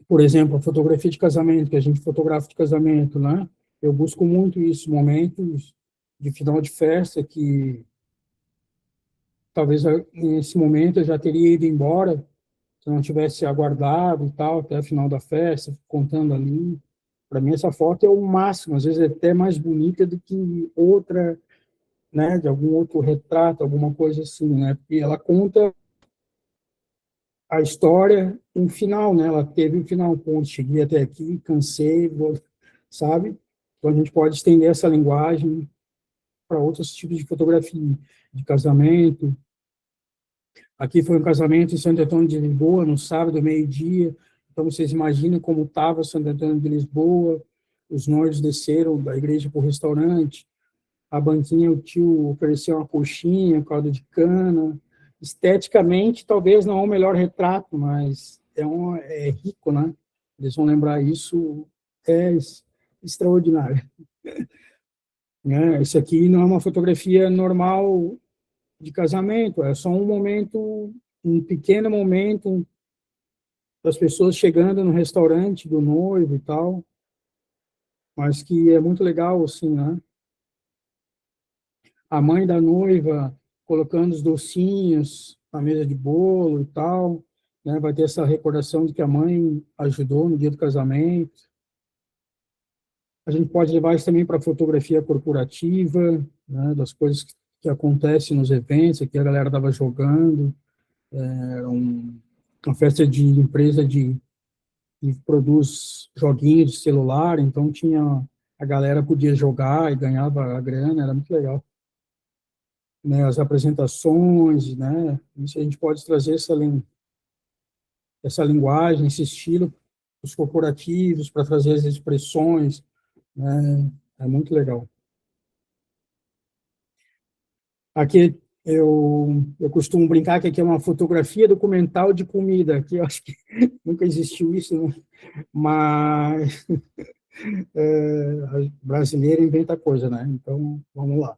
Por exemplo, a fotografia de casamento, que a gente fotografa de casamento, né? Eu busco muito isso, momentos de final de festa que talvez nesse momento eu já teria ido embora, se eu não tivesse aguardado e tal, até o final da festa, contando ali. Para mim, essa foto é o máximo, às vezes é até mais bonita do que outra, né, de algum outro retrato, alguma coisa assim, né? Porque ela conta a história, um final, né? Ela teve um final, ponto, cheguei até aqui, cansei, sabe? Então, a gente pode estender essa linguagem para outros tipos de fotografia, de casamento. Aqui foi um casamento em Santo Antônio de Lisboa, no sábado, meio-dia. Então, vocês imaginam como estava Santo Antônio de Lisboa. Os noivos desceram da igreja para o restaurante. A banquinha, o tio ofereceu uma coxinha, caldo de cana. Esteticamente, talvez não é o melhor retrato, mas é rico, né? Eles vão lembrar isso, é extraordinário. Isso aqui não é uma fotografia normal de casamento, é só um momento, um pequeno momento das pessoas chegando no restaurante do noivo e tal, mas que é muito legal, assim, né? A mãe da noiva colocando os docinhos na mesa de bolo e tal, né? Vai ter essa recordação de que a mãe ajudou no dia do casamento. A gente pode levar isso também para a fotografia corporativa, né? Das coisas que acontecem nos eventos, que a galera estava jogando, uma festa de empresa que produz joguinhos de celular, então a galera podia jogar e ganhava a grana, era muito legal. Né, as apresentações, né, isso a gente pode trazer essa linguagem, esse estilo, os corporativos, para trazer as expressões, né, é muito legal. Aqui eu costumo brincar que aqui é uma fotografia documental de comida, que eu acho que nunca existiu isso, né? Mas Brasileiro inventa coisa, né? Então, vamos lá.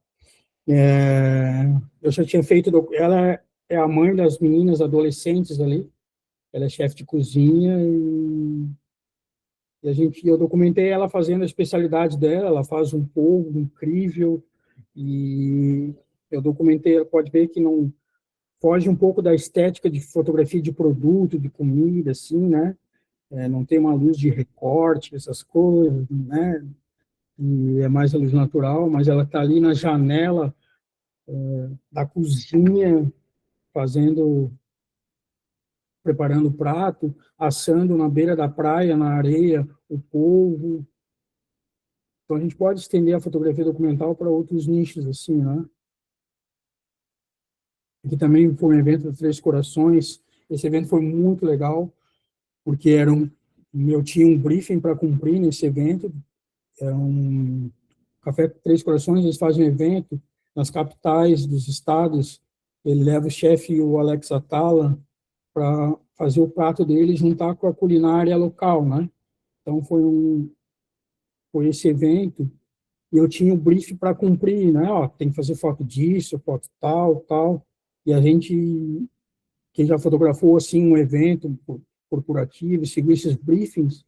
Eu já tinha feito... Ela é a mãe das meninas adolescentes ali. Ela é chefe de cozinha eu documentei ela fazendo a especialidade dela. Ela faz um polvo incrível e eu documentei. Ela pode ver que não foge um pouco da estética de fotografia de produto, de comida, assim, né? Não tem uma luz de recorte, essas coisas, né? E é mais a luz natural, mas ela está ali na janela da cozinha, preparando o prato, assando na beira da praia, na areia, o polvo. Então, a gente pode estender a fotografia documental para outros nichos, assim, né? Aqui também foi um evento de Três Corações. Esse evento foi muito legal, porque eu tinha um briefing para cumprir nesse evento. Café Três Corações, eles fazem um evento nas capitais dos estados. Ele leva o chefe, o Alex Atala, para fazer o prato dele e juntar com a culinária local, né? Então, foi esse evento, e eu tinha o briefing para cumprir, né? Ó, tem que fazer foto disso, foto tal, tal. E a gente, quem já fotografou, assim, um evento corporativo, seguiu esses briefings,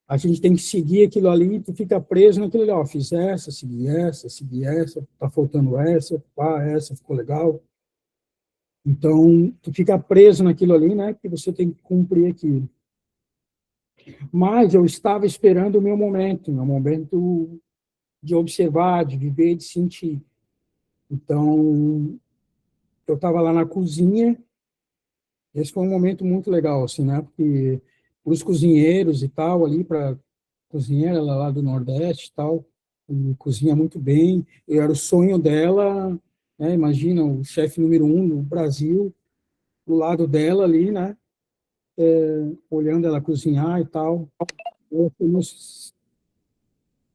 a gente tem que seguir aquilo ali, tu fica preso naquilo ali, ó, fiz essa, segui essa, tá faltando essa, pá, essa ficou legal. Então, tu fica preso naquilo ali, né, porque você tem que cumprir aquilo. Mas eu estava esperando o meu momento de observar, de viver, de sentir. Então, eu estava lá na cozinha. Esse foi um momento muito legal, assim, né, porque os cozinheiros e tal, ali para cozinheira, ela lá do Nordeste e tal, e cozinha muito bem, e era o sonho dela, né, imagina, o chefe número 1 do Brasil, do lado dela ali, né, olhando ela cozinhar e tal.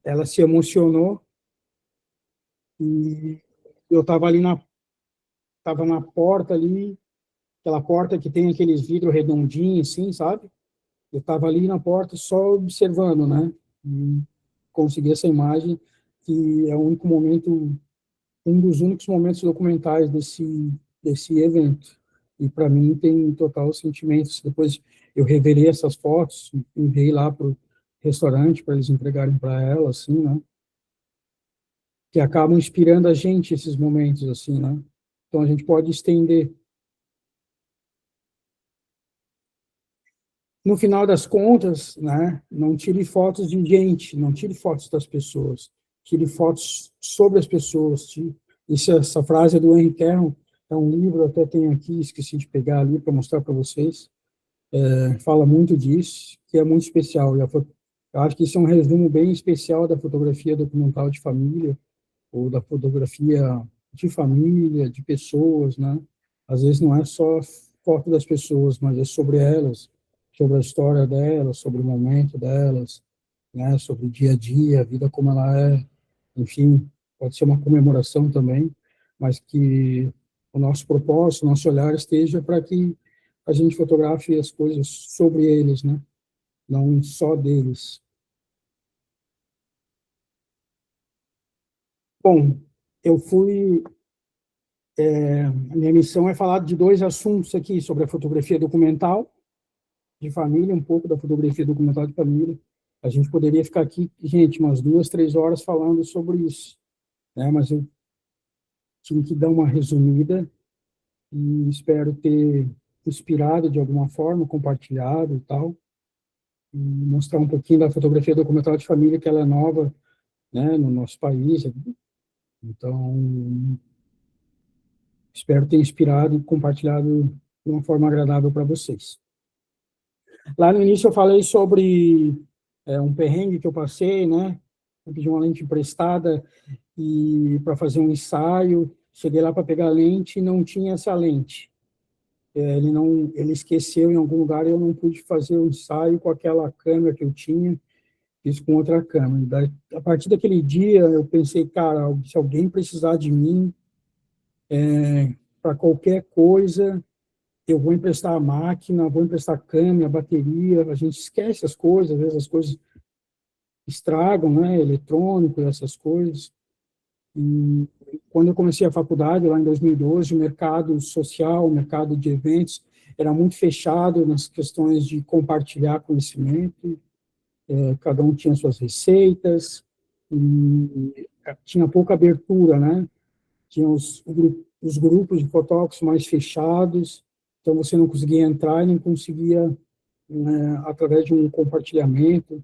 Ela se emocionou, e eu estava ali tava na porta ali, aquela porta que tem aqueles vidros redondinhos, assim, sabe? Eu estava ali na porta só observando, né? E consegui essa imagem, que é o único momento, um dos únicos momentos documentais desse evento. E para mim tem total sentimentos. Depois eu revelei essas fotos, enviei lá para o restaurante para eles entregarem para ela, assim, né? Que acabam inspirando a gente esses momentos, assim, né? Então a gente pode estender. No final das contas, né, não tire fotos de gente, não tire fotos das pessoas, tire fotos sobre as pessoas. Essa frase é do Henry Carroll, é um livro, eu até tenho aqui, esqueci de pegar ali para mostrar para vocês, fala muito disso, que é muito especial. Eu acho que isso é um resumo bem especial da fotografia documental de família, ou da fotografia de família, de pessoas, né? Às vezes não é só foto das pessoas, mas é sobre elas, sobre a história delas, sobre o momento delas, né? Sobre o dia a dia, a vida como ela é, enfim, pode ser uma comemoração também, mas que o nosso propósito, o nosso olhar esteja para que a gente fotografe as coisas sobre eles, né? Não só deles. Bom, a minha missão é falar de 2 assuntos aqui, sobre a fotografia documental de família, um pouco da fotografia documental de família. A gente poderia ficar aqui, gente, umas 2, 3 horas falando sobre isso, né? Mas eu tinha que dar uma resumida e espero ter inspirado de alguma forma, compartilhado e tal, e mostrar um pouquinho da fotografia documental de família, que ela é nova, né, no nosso país. Então, espero ter inspirado e compartilhado de uma forma agradável para vocês. Lá no início eu falei sobre um perrengue que eu passei, né? Eu pedi uma lente emprestada e para fazer um ensaio, cheguei lá para pegar a lente e não tinha essa lente. Ele esqueceu em algum lugar e eu não pude fazer o ensaio com aquela câmera que eu tinha, fiz com outra câmera. A partir daquele dia eu pensei, cara, se alguém precisar de mim para qualquer coisa, eu vou emprestar a máquina, vou emprestar a câmera, a bateria, a gente esquece as coisas, às vezes as coisas estragam, né, eletrônico, essas coisas. E quando eu comecei a faculdade, lá em 2012, o mercado social, o mercado de eventos, era muito fechado nas questões de compartilhar conhecimento, cada um tinha suas receitas, e tinha pouca abertura, né? Tinha os grupos de fotógrafos mais fechados, então você não conseguia entrar e não conseguia, né, através de um compartilhamento,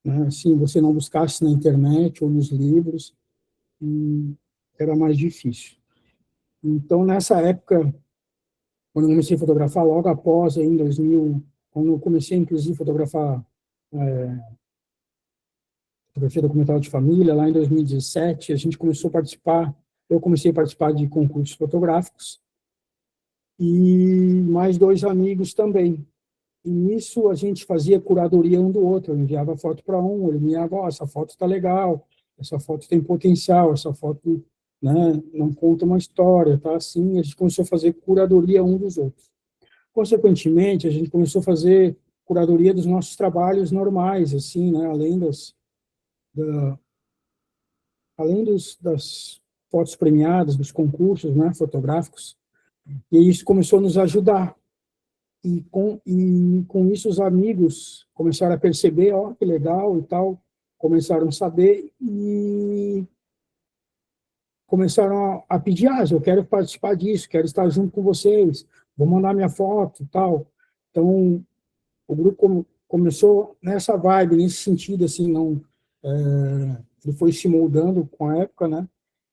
né, assim, você não buscasse na internet ou nos livros, era mais difícil. Então, nessa época, quando eu comecei a fotografar, logo após, em 2000, quando eu comecei, inclusive, a fotografar fotografia documental de família, lá em 2017, a gente começou a participar, eu comecei a participar de concursos fotográficos, e mais 2 amigos também. E nisso a gente fazia curadoria um do outro, eu enviava foto para um, ele enviava, oh, essa foto está legal, essa foto tem potencial, essa foto, né, não conta uma história, tá assim, a gente começou a fazer curadoria um dos outros. Consequentemente, a gente começou a fazer curadoria dos nossos trabalhos normais, assim, né, das fotos premiadas, dos concursos, né, fotográficos, e isso começou a nos ajudar. E com isso os amigos começaram a perceber, ó, que legal e tal, começaram a saber e começaram a pedir, eu quero participar disso, quero estar junto com vocês, vou mandar minha foto e tal. Então, o grupo começou nessa vibe, nesse sentido, assim, não, ele foi se moldando com a época, né?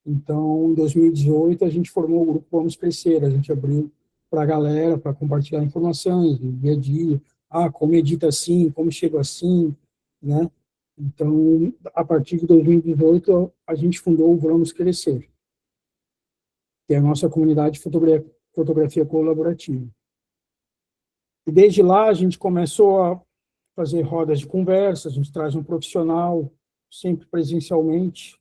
Então, em 2018, a gente formou o grupo Vamos Crescer, a gente abriu para a galera, para compartilhar informações do dia a dia, como edita assim, como chega assim, né? Então, a partir de 2018, a gente fundou o Vamos Crescer, que é a nossa comunidade de fotografia colaborativa. E desde lá, a gente começou a fazer rodas de conversa, a gente traz um profissional, sempre presencialmente,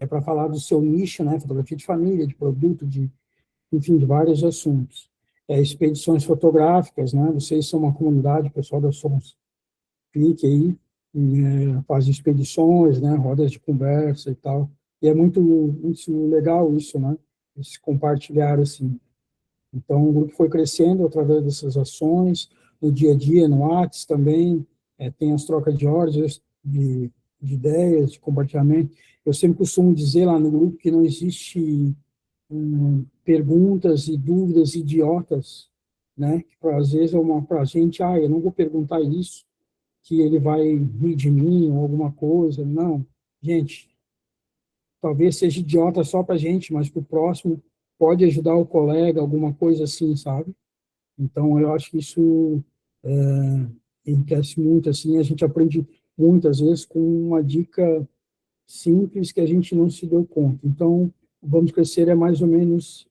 para falar do seu nicho, né? Fotografia de família, de produto, enfim, de vários assuntos. Expedições fotográficas, né? Vocês são uma comunidade, pessoal da Sons, clique aí, faz expedições, né? Rodas de conversa e tal. E é muito, muito legal isso, né? Esse compartilhar, assim. Então, o grupo foi crescendo através dessas ações, no dia a dia, no WhatsApp também, tem as trocas de ordens, de ideias, de compartilhamento. Eu sempre costumo dizer lá no grupo que não existe perguntas e dúvidas idiotas, né? Que às vezes para a gente, eu não vou perguntar isso, que ele vai rir de mim ou alguma coisa. Não, gente, talvez seja idiota só para a gente, mas para o próximo pode ajudar o colega, alguma coisa assim, sabe? Então, eu acho que isso enriquece muito, assim, a gente aprende muitas vezes com uma dica simples que a gente não se deu conta. Então, Vamos Crescer é mais ou menos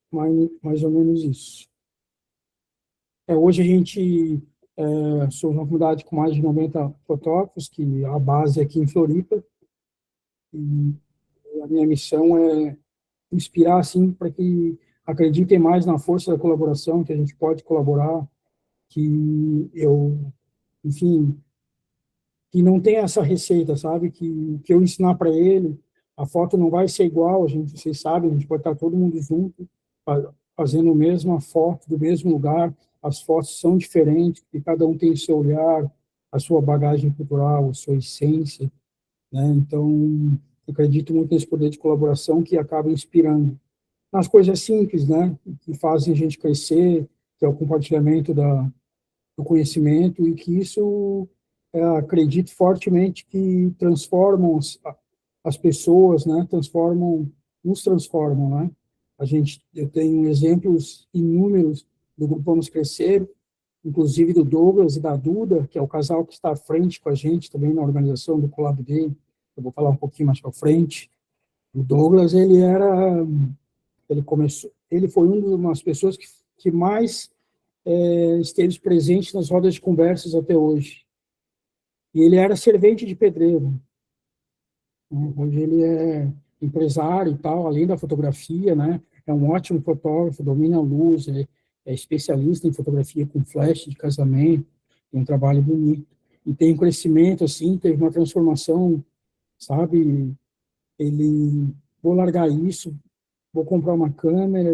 isso. Hoje a gente somos uma comunidade com mais de 90 fotógrafos, que a base é aqui em Floripa, e a minha missão é inspirar, assim, para que acreditem mais na força da colaboração, que a gente pode colaborar, enfim, que não tem essa receita, sabe? Que eu ensinar para ele, a foto não vai ser igual, vocês sabem, a gente pode estar todo mundo junto, fazendo a mesma foto, do mesmo lugar, as fotos são diferentes, porque cada um tem o seu olhar, a sua bagagem cultural, a sua essência, né? Então, eu acredito muito nesse poder de colaboração que acaba inspirando nas coisas simples, né? Que fazem a gente crescer, que é o compartilhamento do conhecimento, e que isso, acredito fortemente que transformam as pessoas, né? Nos transformam, né? Eu tenho exemplos inúmeros do Grupo Vamos Crescer, inclusive do Douglas e da Duda, que é o casal que está à frente com a gente também na organização do collab dele. Eu vou falar um pouquinho mais para frente. O Douglas, ele foi uma das pessoas que mais esteve presente nas rodas de conversas até hoje. E ele era servente de pedreiro. Hoje ele é empresário e tal, além da fotografia, né? É um ótimo fotógrafo, domina a luz, é especialista em fotografia com flash de casamento, tem um trabalho bonito. e tem um crescimento, assim, teve uma transformação, sabe? Vou largar isso, vou comprar uma câmera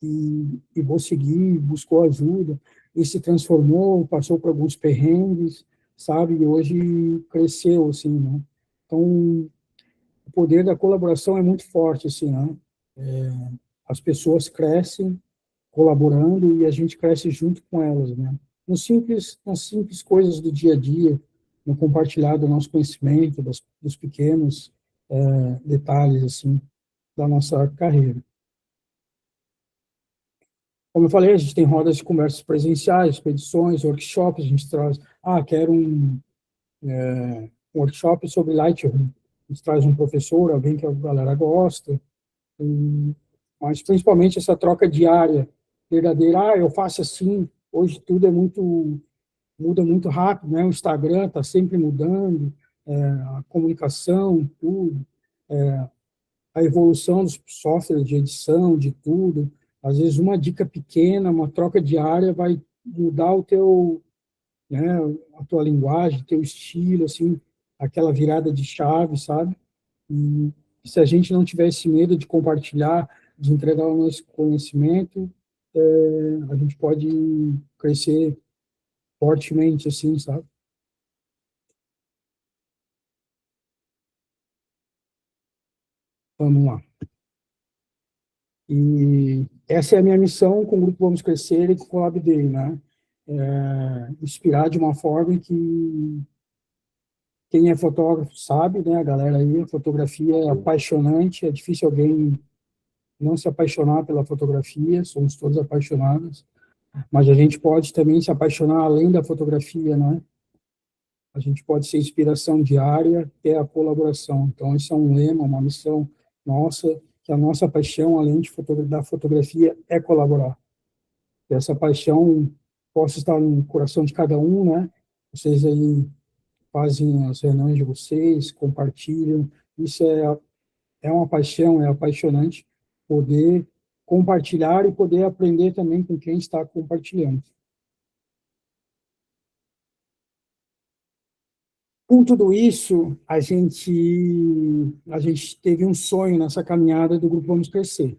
e vou seguir, buscou ajuda, e se transformou, passou por alguns perrengues, sabe? E hoje cresceu, assim, né? Então, o poder da colaboração é muito forte, assim, né? As pessoas crescem colaborando e a gente cresce junto com elas, né? Nas simples coisas do dia a dia, no compartilhar do nosso conhecimento, dos pequenos detalhes, assim, da nossa carreira. Como eu falei, a gente tem rodas de conversas presenciais, expedições, workshops, a gente traz, quero um workshop sobre Lightroom, a gente traz um professor, alguém que a galera gosta, mas principalmente essa troca diária, verdadeira, eu faço assim, hoje tudo muda muito rápido, né? O Instagram está sempre mudando, a comunicação, tudo, a evolução dos softwares de edição, de tudo. Às vezes uma dica pequena, uma troca diária vai mudar né, a tua linguagem, teu estilo, assim, aquela virada de chave, sabe? E se a gente não tiver esse medo de compartilhar, de entregar o nosso conhecimento, a gente pode crescer fortemente, assim, sabe? Vamos lá. E essa é a minha missão com o Grupo Vamos Crescer e com o Colab Day, né? Inspirar de uma forma que quem é fotógrafo sabe, né? A galera aí, a fotografia é apaixonante, é difícil alguém não se apaixonar pela fotografia, somos todos apaixonados, mas a gente pode também se apaixonar além da fotografia, né? A gente pode ser inspiração diária, ter a colaboração. Então, isso é um lema, uma missão nossa, que a nossa paixão, além da fotografia, é colaborar. E essa paixão possa estar no coração de cada um, né? Vocês aí fazem as reuniões de vocês, compartilham. Isso é uma paixão, é apaixonante poder compartilhar e poder aprender também com quem está compartilhando. Com tudo isso, a gente teve um sonho nessa caminhada do Grupo Vamos Crescer,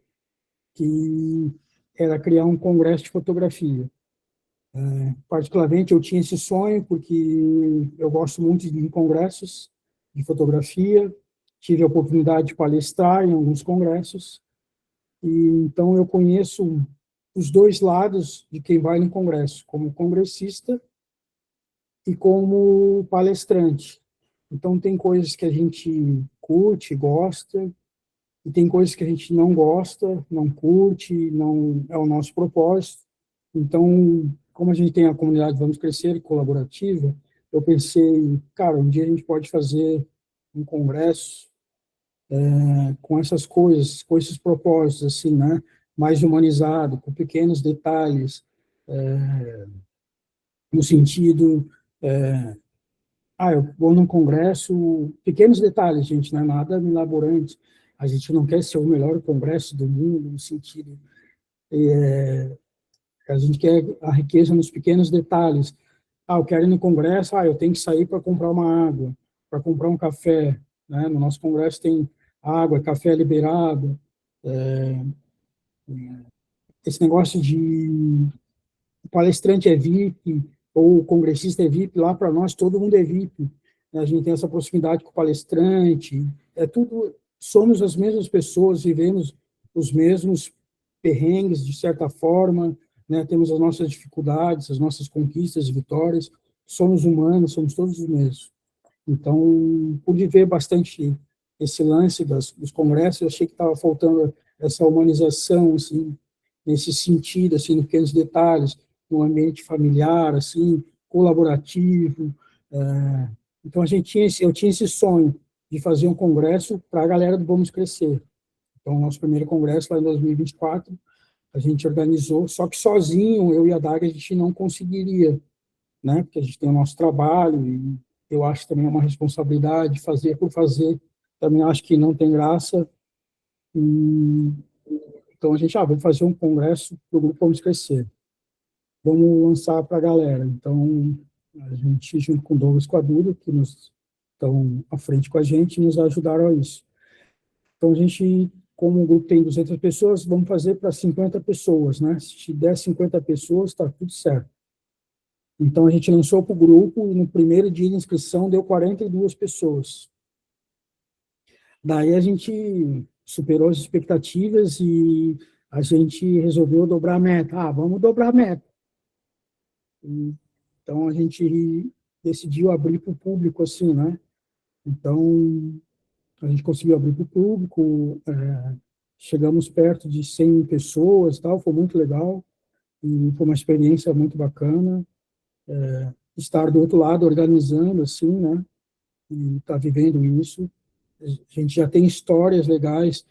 que era criar um congresso de fotografia. Particularmente, eu tinha esse sonho porque eu gosto muito de ir em congressos de fotografia, tive a oportunidade de palestrar em alguns congressos, e então eu conheço os dois lados de quem vai no congresso, como congressista e como palestrante. Então, tem coisas que a gente curte, gosta, e tem coisas que a gente não gosta, não curte, não é o nosso propósito. Então, como a gente tem a comunidade Vamos Crescer colaborativa, eu pensei, cara, um dia a gente pode fazer um congresso com essas coisas, com esses propósitos, assim, né? Mais humanizado, com pequenos detalhes, no sentido... eu vou num congresso, pequenos detalhes, gente, não é nada elaborante. A gente não quer ser o melhor congresso do mundo, no sentido... a gente quer a riqueza nos pequenos detalhes. Eu quero ir no congresso, eu tenho que sair para comprar uma água, para comprar um café, né? No nosso congresso tem água, café liberado. Esse negócio de o palestrante é VIP, ou o congressista é VIP, lá para nós todo mundo é VIP. A gente tem essa proximidade com o palestrante, somos as mesmas pessoas, vivemos os mesmos perrengues, de certa forma, né? Temos as nossas dificuldades, as nossas conquistas e vitórias, somos humanos, somos todos os mesmos. Então, pude ver bastante esse lance dos congressos, eu achei que estava faltando essa humanização, assim, nesse sentido, assim, em pequenos detalhes, no ambiente familiar, assim, colaborativo. Então, eu tinha esse sonho de fazer um congresso para a galera do Vamos Crescer. Então, nosso primeiro congresso, lá em 2024, a gente organizou, só que sozinho, eu e a Daga, a gente não conseguiria, né? Porque a gente tem o nosso trabalho, e eu acho também uma responsabilidade, fazer por fazer, também acho que não tem graça. Então, a gente, vamos fazer um congresso do Grupo Vamos Crescer. Vamos lançar para a galera. Então, A gente, junto com o Douglas Quadulho, que estão à frente com a gente, nos ajudaram a isso. Então, a gente, como o grupo tem 200 pessoas, vamos fazer para 50 pessoas, né? Se der 50 pessoas, está tudo certo. Então, a gente lançou para o grupo e no primeiro dia de inscrição deu 42 pessoas. Daí a gente superou as expectativas e a gente resolveu dobrar a meta. Vamos dobrar a meta. Então, a gente decidiu abrir para o público, assim, né? Então, a gente conseguiu abrir para o público, chegamos perto de 100 pessoas, tal, foi muito legal, e foi uma experiência muito bacana, estar do outro lado organizando, assim, né? E estar vivendo isso. A gente já tem histórias legais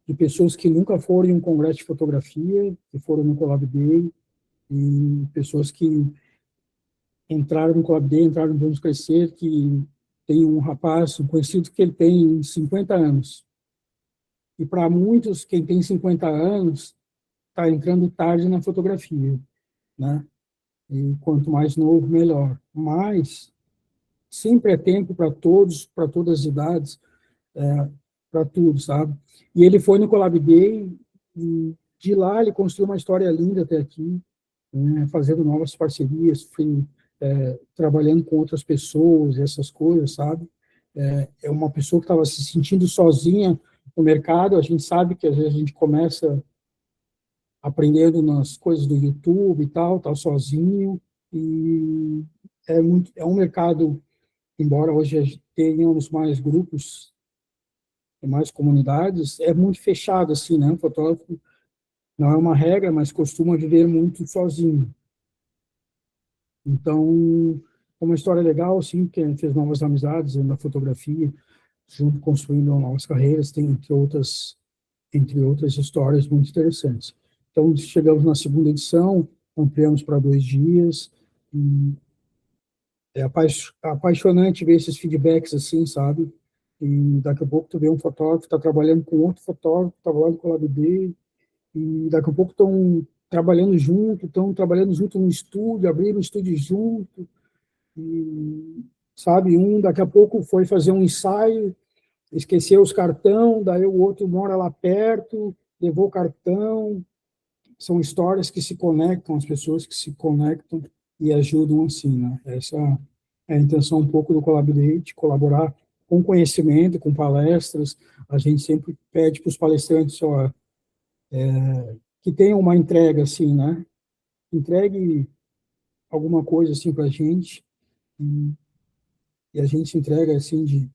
de pessoas que nunca foram em um congresso de fotografia, que foram no Collab Day, e pessoas que entraram no Collab Day, entraram no Vamos Crescer, que tem um rapaz, um conhecido que ele tem 50 anos. E para muitos, quem tem 50 anos, está entrando tarde na fotografia, né? E quanto mais novo, melhor. Mas sempre é tempo para todos, para todas as idades, para tudo, sabe? E ele foi no Collab Day, e de lá ele construiu uma história linda até aqui, né? Fazendo novas parcerias, trabalhando com outras pessoas, essas coisas, sabe? É uma pessoa que estava se sentindo sozinha no mercado. A gente sabe que às vezes a gente começa aprendendo nas coisas do YouTube e tal, tá sozinho, e é um mercado, embora hoje tenhamos mais grupos e mais comunidades, é muito fechado, assim, né? O fotógrafo não é uma regra, mas costuma viver muito sozinho. Então, é uma história legal, assim, que a gente fez novas amizades na fotografia, junto construindo novas carreiras, tem entre outras histórias muito interessantes. Então, chegamos na segunda edição, ampliamos para 2 dias, e é apaixonante ver esses feedbacks, assim, sabe? E daqui a pouco tu vê um fotógrafo, está trabalhando com outro fotógrafo, estava lá no Collab Day, e daqui a pouco estão trabalhando junto no estúdio, abriram um estúdio junto, e, sabe, daqui a pouco foi fazer um ensaio, esqueceu os cartão, daí o outro mora lá perto, levou o cartão. São histórias que se conectam, as pessoas que se conectam e ajudam assim, né? Essa é a intenção um pouco do Collab Day, de colaborar com conhecimento, com palestras. A gente sempre pede para os palestrantes que tenham uma entrega, assim, né? Entregue alguma coisa, assim, para a gente, e a gente entrega, assim, de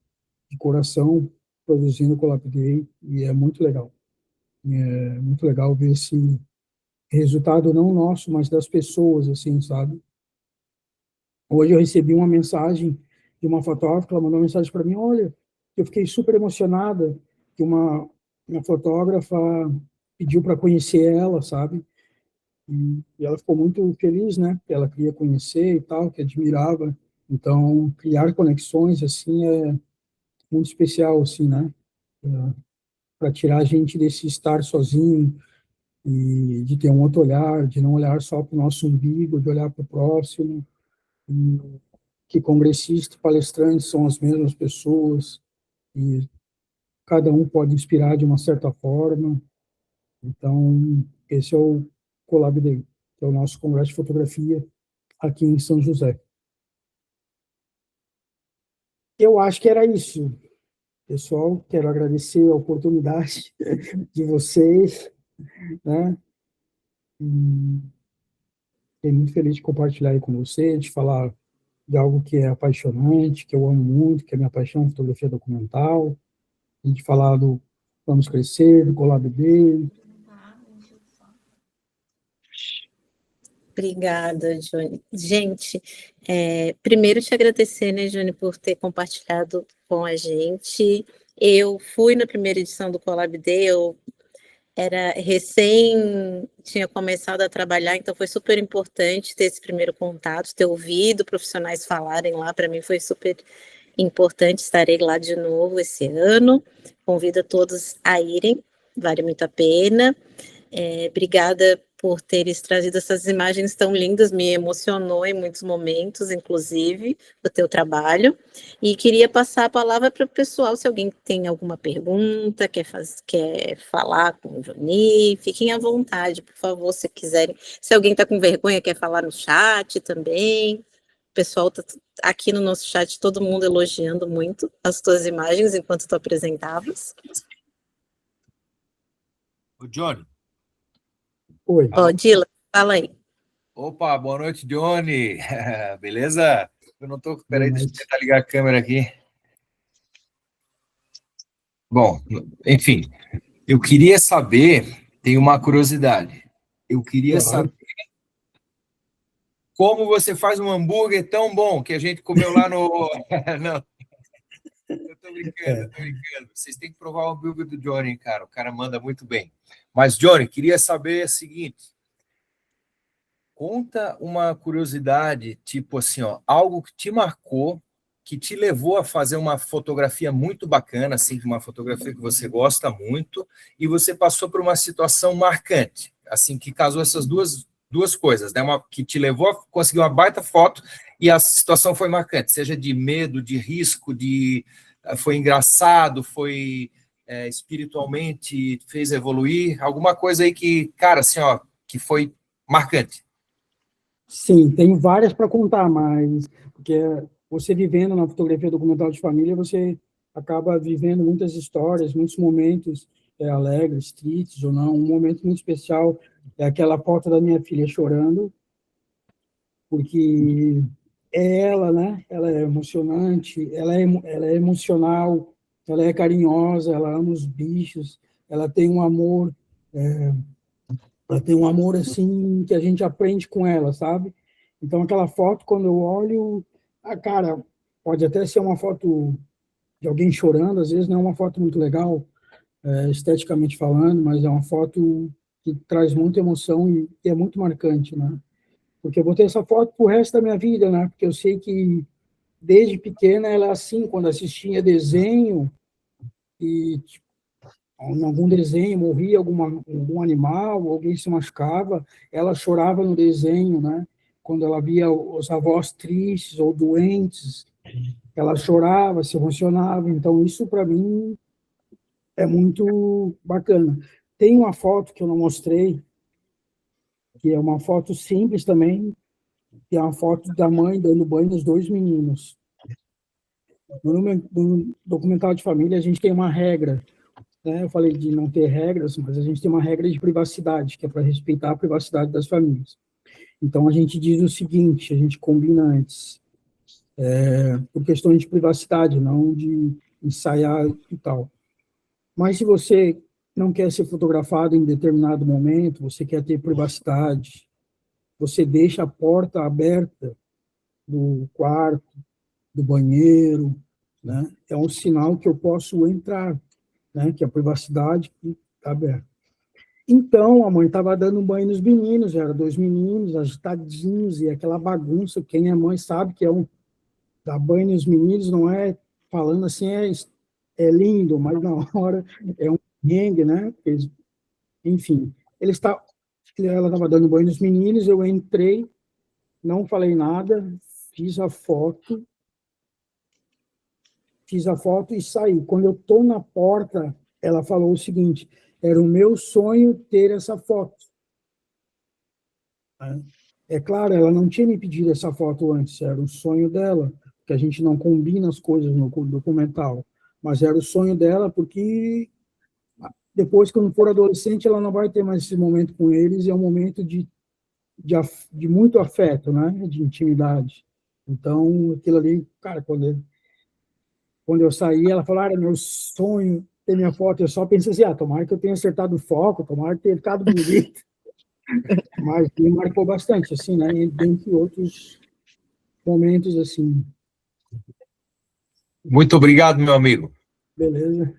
coração, produzindo o Collab Day, e é muito legal. É muito legal ver esse resultado não nosso, mas das pessoas, assim, sabe? Hoje eu recebi uma mensagem de uma fotógrafa, ela mandou uma mensagem para mim: olha, eu fiquei super emocionada que uma fotógrafa pediu para conhecer ela, sabe? E ela ficou muito feliz, né? Que ela queria conhecer e tal, que admirava. Então, criar conexões, assim, é muito especial, assim, né? Para tirar a gente desse estar sozinho, e de ter um outro olhar, de não olhar só para o nosso umbigo, de olhar para o próximo, e que congressistas, palestrantes são as mesmas pessoas, e cada um pode inspirar de uma certa forma. Então, esse é o Collab Day, que é o nosso congresso de fotografia aqui em São José. Eu acho que era isso. Pessoal, quero agradecer a oportunidade de vocês, né? Fiquei muito feliz de compartilhar aí com você, de falar de algo que é apaixonante, que eu amo muito, que é minha paixão, fotografia documental, e de falar do Vamos Crescer, do Collab Day. Obrigada, Johnny. Gente, primeiro te agradecer, né, Johnny, por ter compartilhado com a gente. Eu fui na primeira edição do Collab Day, eu tinha começado a trabalhar, então foi super importante ter esse primeiro contato, ter ouvido profissionais falarem lá, para mim foi super importante. Estarei lá de novo esse ano, convido a todos a irem, vale muito a pena. Obrigada por teres trazido essas imagens tão lindas, me emocionou em muitos momentos, inclusive, do teu trabalho. E queria passar a palavra para o pessoal, se alguém tem alguma pergunta, quer falar com o Johnny, fiquem à vontade, por favor, se quiserem. Se alguém está com vergonha, quer falar no chat também. O pessoal está aqui no nosso chat, todo mundo elogiando muito as tuas imagens enquanto tu apresentavas. O Johnny. Oi. Ó, Dila, fala aí. Opa, boa noite, Johnny. Beleza? Eu não tô... Peraí, deixa eu noite. tentar ligar a câmera aqui. Bom, enfim, eu queria saber, tenho uma curiosidade. Eu queria Claro. saber como você faz um hambúrguer tão bom que a gente comeu lá no... Não, eu tô brincando. Vocês têm que provar o hambúrguer do Johnny, cara. O cara manda muito bem. Mas, Johnny, queria saber o seguinte. Conta uma curiosidade, tipo assim, ó, algo que te marcou, que te levou a fazer uma fotografia muito bacana, assim, uma fotografia que você gosta muito, e você passou por uma situação marcante, assim, que casou essas duas coisas, né? Que te levou a conseguir uma baita foto e a situação foi marcante, seja de medo, de risco, foi engraçado, foi espiritualmente, fez evoluir, alguma coisa aí que, cara, assim, ó, que foi marcante. Sim, tenho várias para contar, mas porque você vivendo na fotografia documental de família, você acaba vivendo muitas histórias, muitos momentos alegres, tristes ou não. Um momento muito especial é aquela foto da minha filha chorando, porque é ela, né? Ela é emocionante, ela é emocional, ela é carinhosa, ela ama os bichos, ela tem um amor, assim que a gente aprende com ela, sabe? Então aquela foto, quando eu olho, cara, pode até ser uma foto de alguém chorando, às vezes não é uma foto muito legal, esteticamente falando, mas é uma foto que traz muita emoção e é muito marcante, né? Porque eu vou ter essa foto pro resto da minha vida, né? Porque eu sei que desde pequena ela é assim, quando assistia desenho e tipo, em algum desenho morria algum animal, alguém se machucava, ela chorava no desenho, né? Quando ela via os avós tristes ou doentes, ela chorava, se emocionava. Então, isso para mim é muito bacana. Tem uma foto que eu não mostrei, que é uma foto simples também, que é uma foto da mãe dando banho nos dois meninos. No documental de família, a gente tem uma regra, né? Eu falei de não ter regras, mas a gente tem uma regra de privacidade, que é para respeitar a privacidade das famílias. Então, a gente diz o seguinte, a gente combina antes, por questões de privacidade, não de ensaiar e tal. Mas se você não quer ser fotografado em determinado momento, você quer ter privacidade, você deixa a porta aberta do quarto, do banheiro, né? É um sinal que eu posso entrar, né? Que a privacidade está aberta. Então, a mãe estava dando banho nos meninos, eram dois meninos agitadinhos, e aquela bagunça, quem é mãe sabe que dar banho nos meninos não é falando assim, é lindo, mas na hora é um rengue, né? Enfim, ela estava dando banho nos meninos, eu entrei, não falei nada, fiz a foto e saí. Quando eu estou na porta, ela falou o seguinte, era o meu sonho ter essa foto. É claro, ela não tinha me pedido essa foto antes, era o sonho dela, que a gente não combina as coisas no documental, mas era o sonho dela, porque depois, quando for adolescente, ela não vai ter mais esse momento com eles, e é um momento de muito afeto, né, de intimidade. Então, aquilo ali, cara, quando eu saí, ela falou, era meu sonho ter minha foto, eu só pensei assim, tomara que eu tenha acertado o foco, tomara que tenha ficado bonito. Mas me marcou bastante, assim, né, dentre outros momentos, assim. Muito obrigado, meu amigo. Beleza.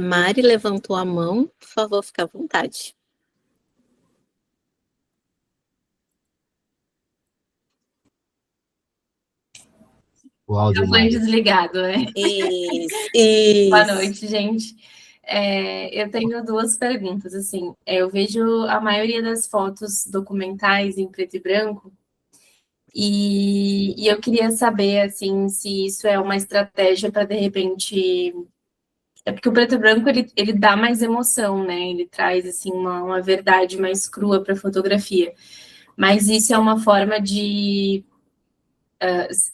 Mari levantou a mão, por favor, fique à vontade. O áudio. Foi desligado, né? Isso. Boa noite, gente. Eu tenho duas perguntas, assim. Eu vejo a maioria das fotos documentais em preto e branco, e eu queria saber, assim, se isso é uma estratégia para, de repente... É porque o preto e branco, ele dá mais emoção, né? Ele traz, assim, uma verdade mais crua para a fotografia. Mas isso é uma forma de...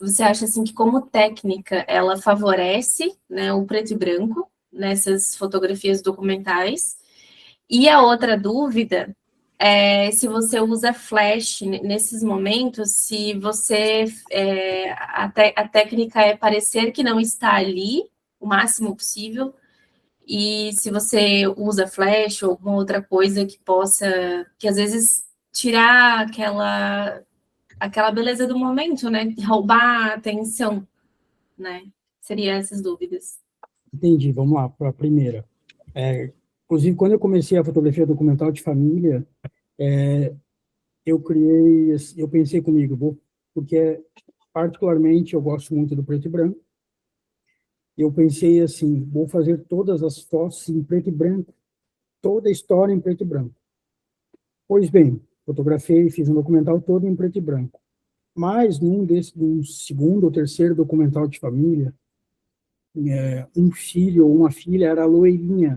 Você acha, assim, que como técnica, ela favorece, né, o preto e branco nessas fotografias documentais? E a outra dúvida é se você usa flash nesses momentos, se você... a técnica é parecer que não está ali, o máximo possível, e se você usa flash ou alguma outra coisa que possa, que às vezes tirar aquela beleza do momento, né? Roubar a atenção, né? Seriam essas dúvidas. Entendi, vamos lá, para a primeira. Inclusive, quando eu comecei a fotografia documental de família, eu pensei comigo, porque particularmente eu gosto muito do preto e branco, eu pensei assim, vou fazer todas as fotos em preto e branco, toda a história em preto e branco. Pois bem, fotografei, fiz um documental todo em preto e branco. Mas num segundo ou terceiro documental de família, um filho ou uma filha era loirinha.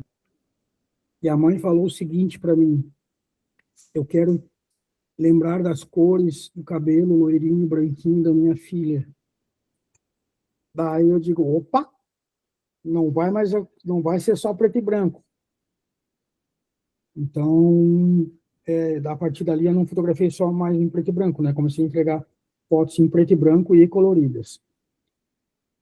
E a mãe falou o seguinte para mim: eu quero lembrar das cores do cabelo loirinho, branquinho da minha filha. Daí eu digo, opa, não vai ser só preto e branco. Então, a partir dali eu não fotografei só mais em preto e branco, né? Comecei a entregar fotos em preto e branco e coloridas.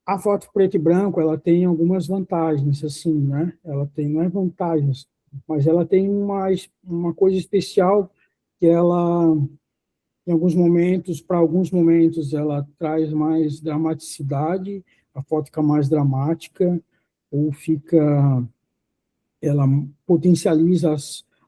A foto preto e branco, ela tem algumas vantagens, assim, né? Ela tem, não é vantagens, mas ela tem uma coisa especial que ela, em alguns momentos, para alguns momentos, ela traz mais dramaticidade, a foto fica mais dramática, ou ela potencializa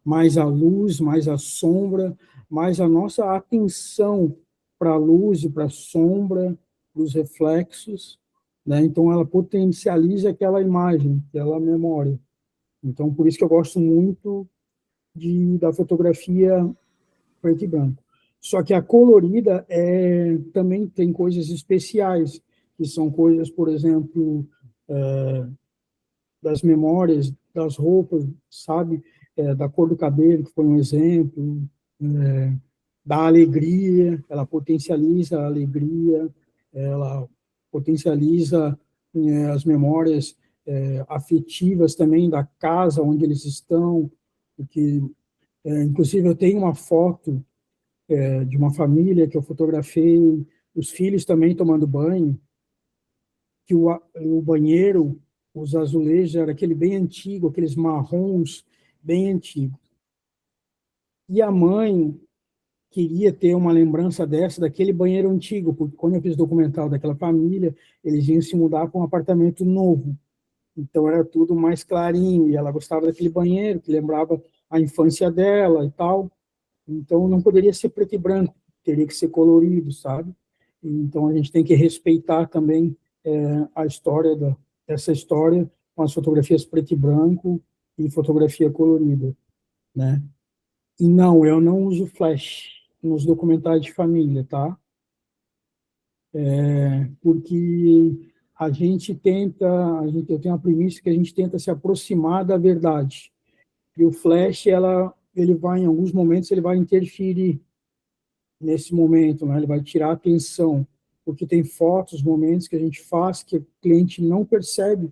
mais a luz, mais a sombra, mais a nossa atenção para a luz e para a sombra, para os reflexos, né? Então, ela potencializa aquela imagem, aquela memória. Então, por isso que eu gosto muito da fotografia preto e branco. Só que a colorida também tem coisas especiais, que são coisas, por exemplo, das memórias, das roupas, sabe? Da cor do cabelo, que foi um exemplo, da alegria, ela potencializa a alegria, ela potencializa as memórias afetivas também da casa onde eles estão, porque, inclusive, eu tenho uma foto de uma família que eu fotografei, os filhos também tomando banho, que o banheiro, os azulejos, era aquele bem antigo, aqueles marrons bem antigos. E a mãe queria ter uma lembrança daquele banheiro antigo, porque quando eu fiz o documental daquela família, eles iam se mudar para um apartamento novo. Então era tudo mais clarinho, e ela gostava daquele banheiro, que lembrava a infância dela e tal. Então não poderia ser preto e branco, teria que ser colorido, sabe? Então a gente tem que respeitar também a história essa história com as fotografias preto e branco e fotografia colorida, né? E não, eu não uso flash nos documentários de família, tá? Porque eu tenho a premissa que a gente tenta se aproximar da verdade. E o flash, ele vai, em alguns momentos, ele vai interferir nesse momento, né? Ele vai tirar a atenção, porque tem fotos, momentos que a gente faz que o cliente não percebe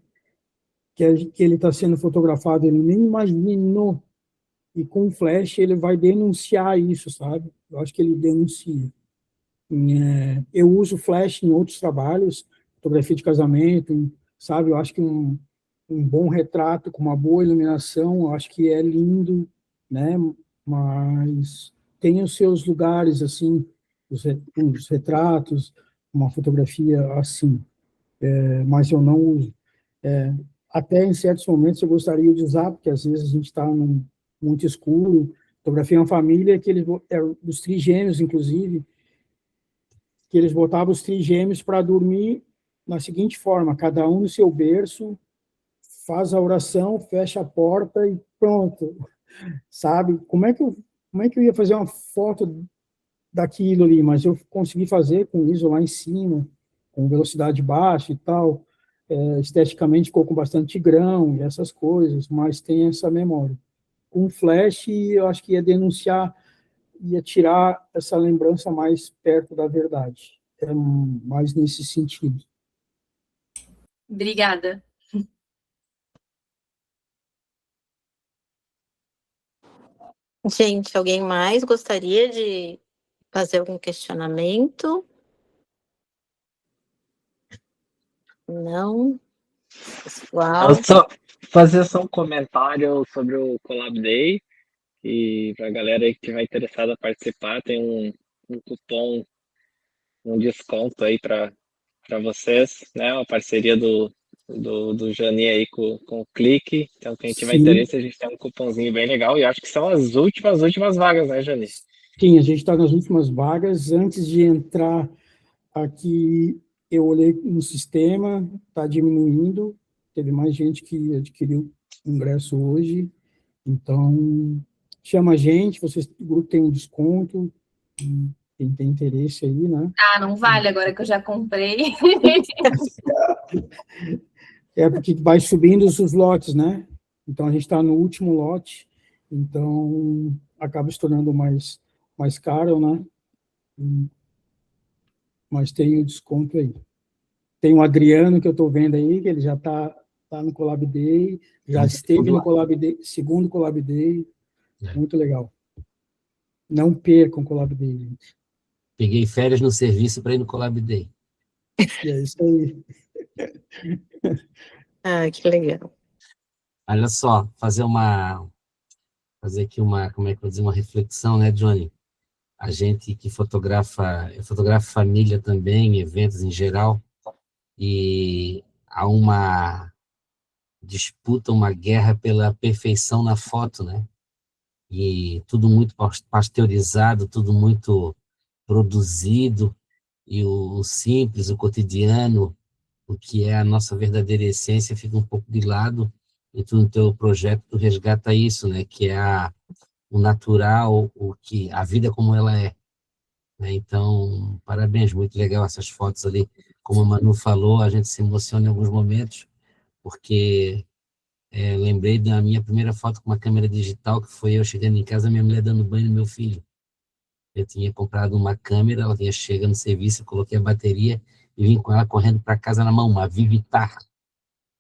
que ele está sendo fotografado, ele nem imaginou. E com o flash ele vai denunciar isso, sabe? Eu acho que ele denuncia. Eu uso flash em outros trabalhos, fotografia de casamento, sabe? Eu acho que um bom retrato com uma boa iluminação, eu acho que é lindo, né? Mas tem os seus lugares, assim, os retratos, uma fotografia assim, mas eu não uso. Até em certos momentos eu gostaria de usar, porque às vezes a gente está muito escuro. Fotografia uma família que os trigêmeos, inclusive, que eles botavam os trigêmeos para dormir na seguinte forma: cada um no seu berço, faz a oração, fecha a porta e pronto, sabe? Como é que eu ia fazer uma foto daquilo ali? Mas eu consegui fazer com ISO lá em cima, com velocidade baixa e tal, esteticamente ficou com bastante grão e essas coisas, mas tem essa memória. Com flash, eu acho que ia denunciar, ia tirar essa lembrança mais perto da verdade. É mais nesse sentido. Obrigada. Gente, alguém mais gostaria de fazer algum questionamento? Não? Pessoal? Eu só fazer só um comentário sobre o Collab Day, e para a galera aí que estiver interessada a participar, tem um cupom, um desconto aí para vocês, né? Uma parceria do Jani aí com o Clique. Então, quem tiver Sim. interesse, a gente tem um cupomzinho bem legal, e acho que são as últimas vagas, né, Jani? Sim, a gente está nas últimas vagas. Antes de entrar aqui, eu olhei no sistema, está diminuindo. Teve mais gente que adquiriu ingresso hoje. Então, chama a gente, o grupo tem um desconto, quem tem interesse aí, né? Ah, não vale agora que eu já comprei. É porque vai subindo os lotes, né? Então, a gente está no último lote, então acaba se tornando mais caro, né? Mas tem o desconto aí. Tem o Adriano, que eu estou vendo aí, que ele já está no Collab Day, já esteve no Collab Day, segundo Collab Day, muito legal. Não percam o Collab Day, gente. Peguei férias no serviço para ir no Collab Day. E é isso aí. Ah, que legal. Olha só, fazer aqui como é que eu vou dizer, uma reflexão, né, Johnny? A gente que fotografa, eu fotografo família também, eventos em geral, e há uma disputa, uma guerra pela perfeição na foto, né? E tudo muito pasteurizado, tudo muito produzido, e o simples, o cotidiano, o que é a nossa verdadeira essência, fica um pouco de lado, e tu, no teu projeto tu resgata isso, né? Que é o natural, a vida como ela é. Né? Então, parabéns, muito legal essas fotos ali. Como a Manu falou, a gente se emociona em alguns momentos, porque lembrei da minha primeira foto com uma câmera digital, que foi eu chegando em casa, minha mulher dando banho no meu filho. Eu tinha comprado uma câmera, ela tinha chegado no serviço, eu coloquei a bateria e vim com ela correndo para casa na mão, uma Vivitar,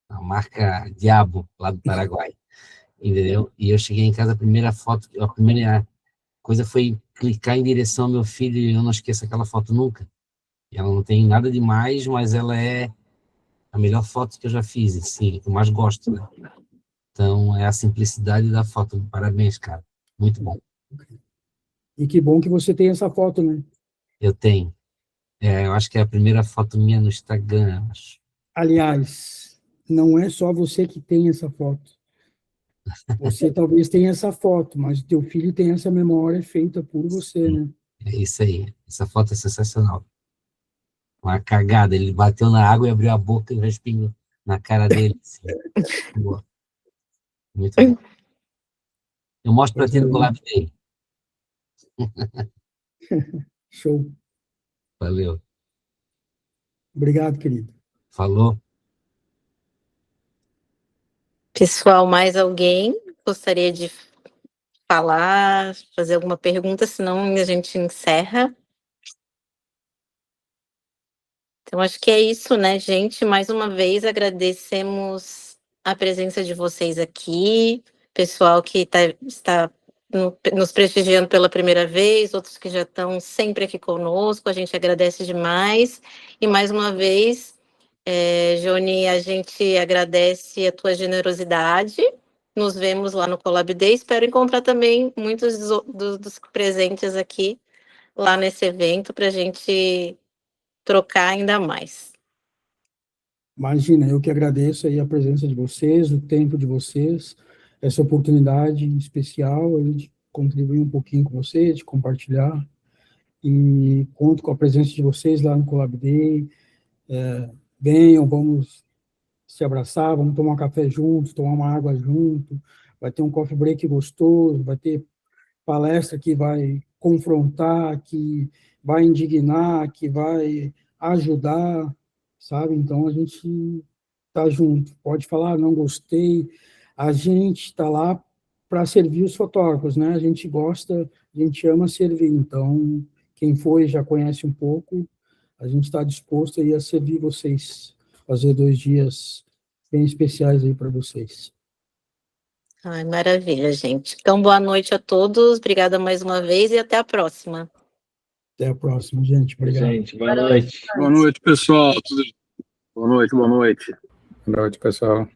a marca Diabo, lá do Paraguai. Entendeu? E eu cheguei em casa, a primeira coisa foi clicar em direção ao meu filho, e eu não esqueço aquela foto nunca. Ela não tem nada demais, mas ela é a melhor foto que eu já fiz, assim, que eu mais gosto, né? Então, é a simplicidade da foto. Parabéns, cara. Muito bom. E que bom que você tem essa foto, né? Eu tenho. Eu acho que é a primeira foto minha no Instagram, acho. Aliás, não é só você que tem essa foto. Você talvez tenha essa foto, mas o teu filho tem essa memória feita por você, né? É isso aí. Essa foto é sensacional. Uma cagada. Ele bateu na água e abriu a boca e respingou na cara dele. Assim. Boa. Muito bom. Eu mostro para ti no Collab Day. Show. Valeu. Obrigado, querido. Falou. Pessoal, mais alguém gostaria de falar, fazer alguma pergunta? Senão a gente encerra. Então, acho que é isso, né, gente? Mais uma vez, agradecemos a presença de vocês aqui, pessoal que está nos prestigiando pela primeira vez, outros que já estão sempre aqui conosco, a gente agradece demais. E, mais uma vez, Johnny, a gente agradece a tua generosidade. Nos vemos lá no Collab Day. Espero encontrar também muitos dos presentes aqui, lá nesse evento, para a gente trocar ainda mais. Imagina, eu que agradeço aí a presença de vocês, o tempo de vocês, essa oportunidade especial aí de contribuir um pouquinho com vocês, de compartilhar, e conto com a presença de vocês lá no Collab Day. Venham, vamos se abraçar, vamos tomar um café juntos, tomar uma água junto, vai ter um coffee break gostoso, vai ter palestra que vai confrontar, que vai indignar, que vai ajudar, sabe? Então, a gente está junto. Pode falar, não gostei. A gente está lá para servir os fotógrafos, né? A gente gosta, a gente ama servir. Então, quem foi já conhece um pouco, a gente está disposto aí a servir vocês, fazer 2 dias bem especiais aí para vocês. Ai, maravilha, gente. Então, boa noite a todos. Obrigada mais uma vez e até a próxima. Até a próxima, gente. Obrigado. Gente, boa noite. Boa noite, pessoal. Boa noite, boa noite. Boa noite, pessoal.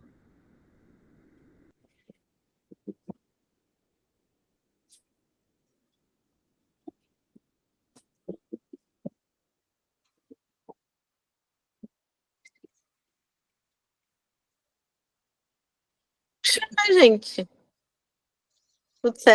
Gente, tudo certo.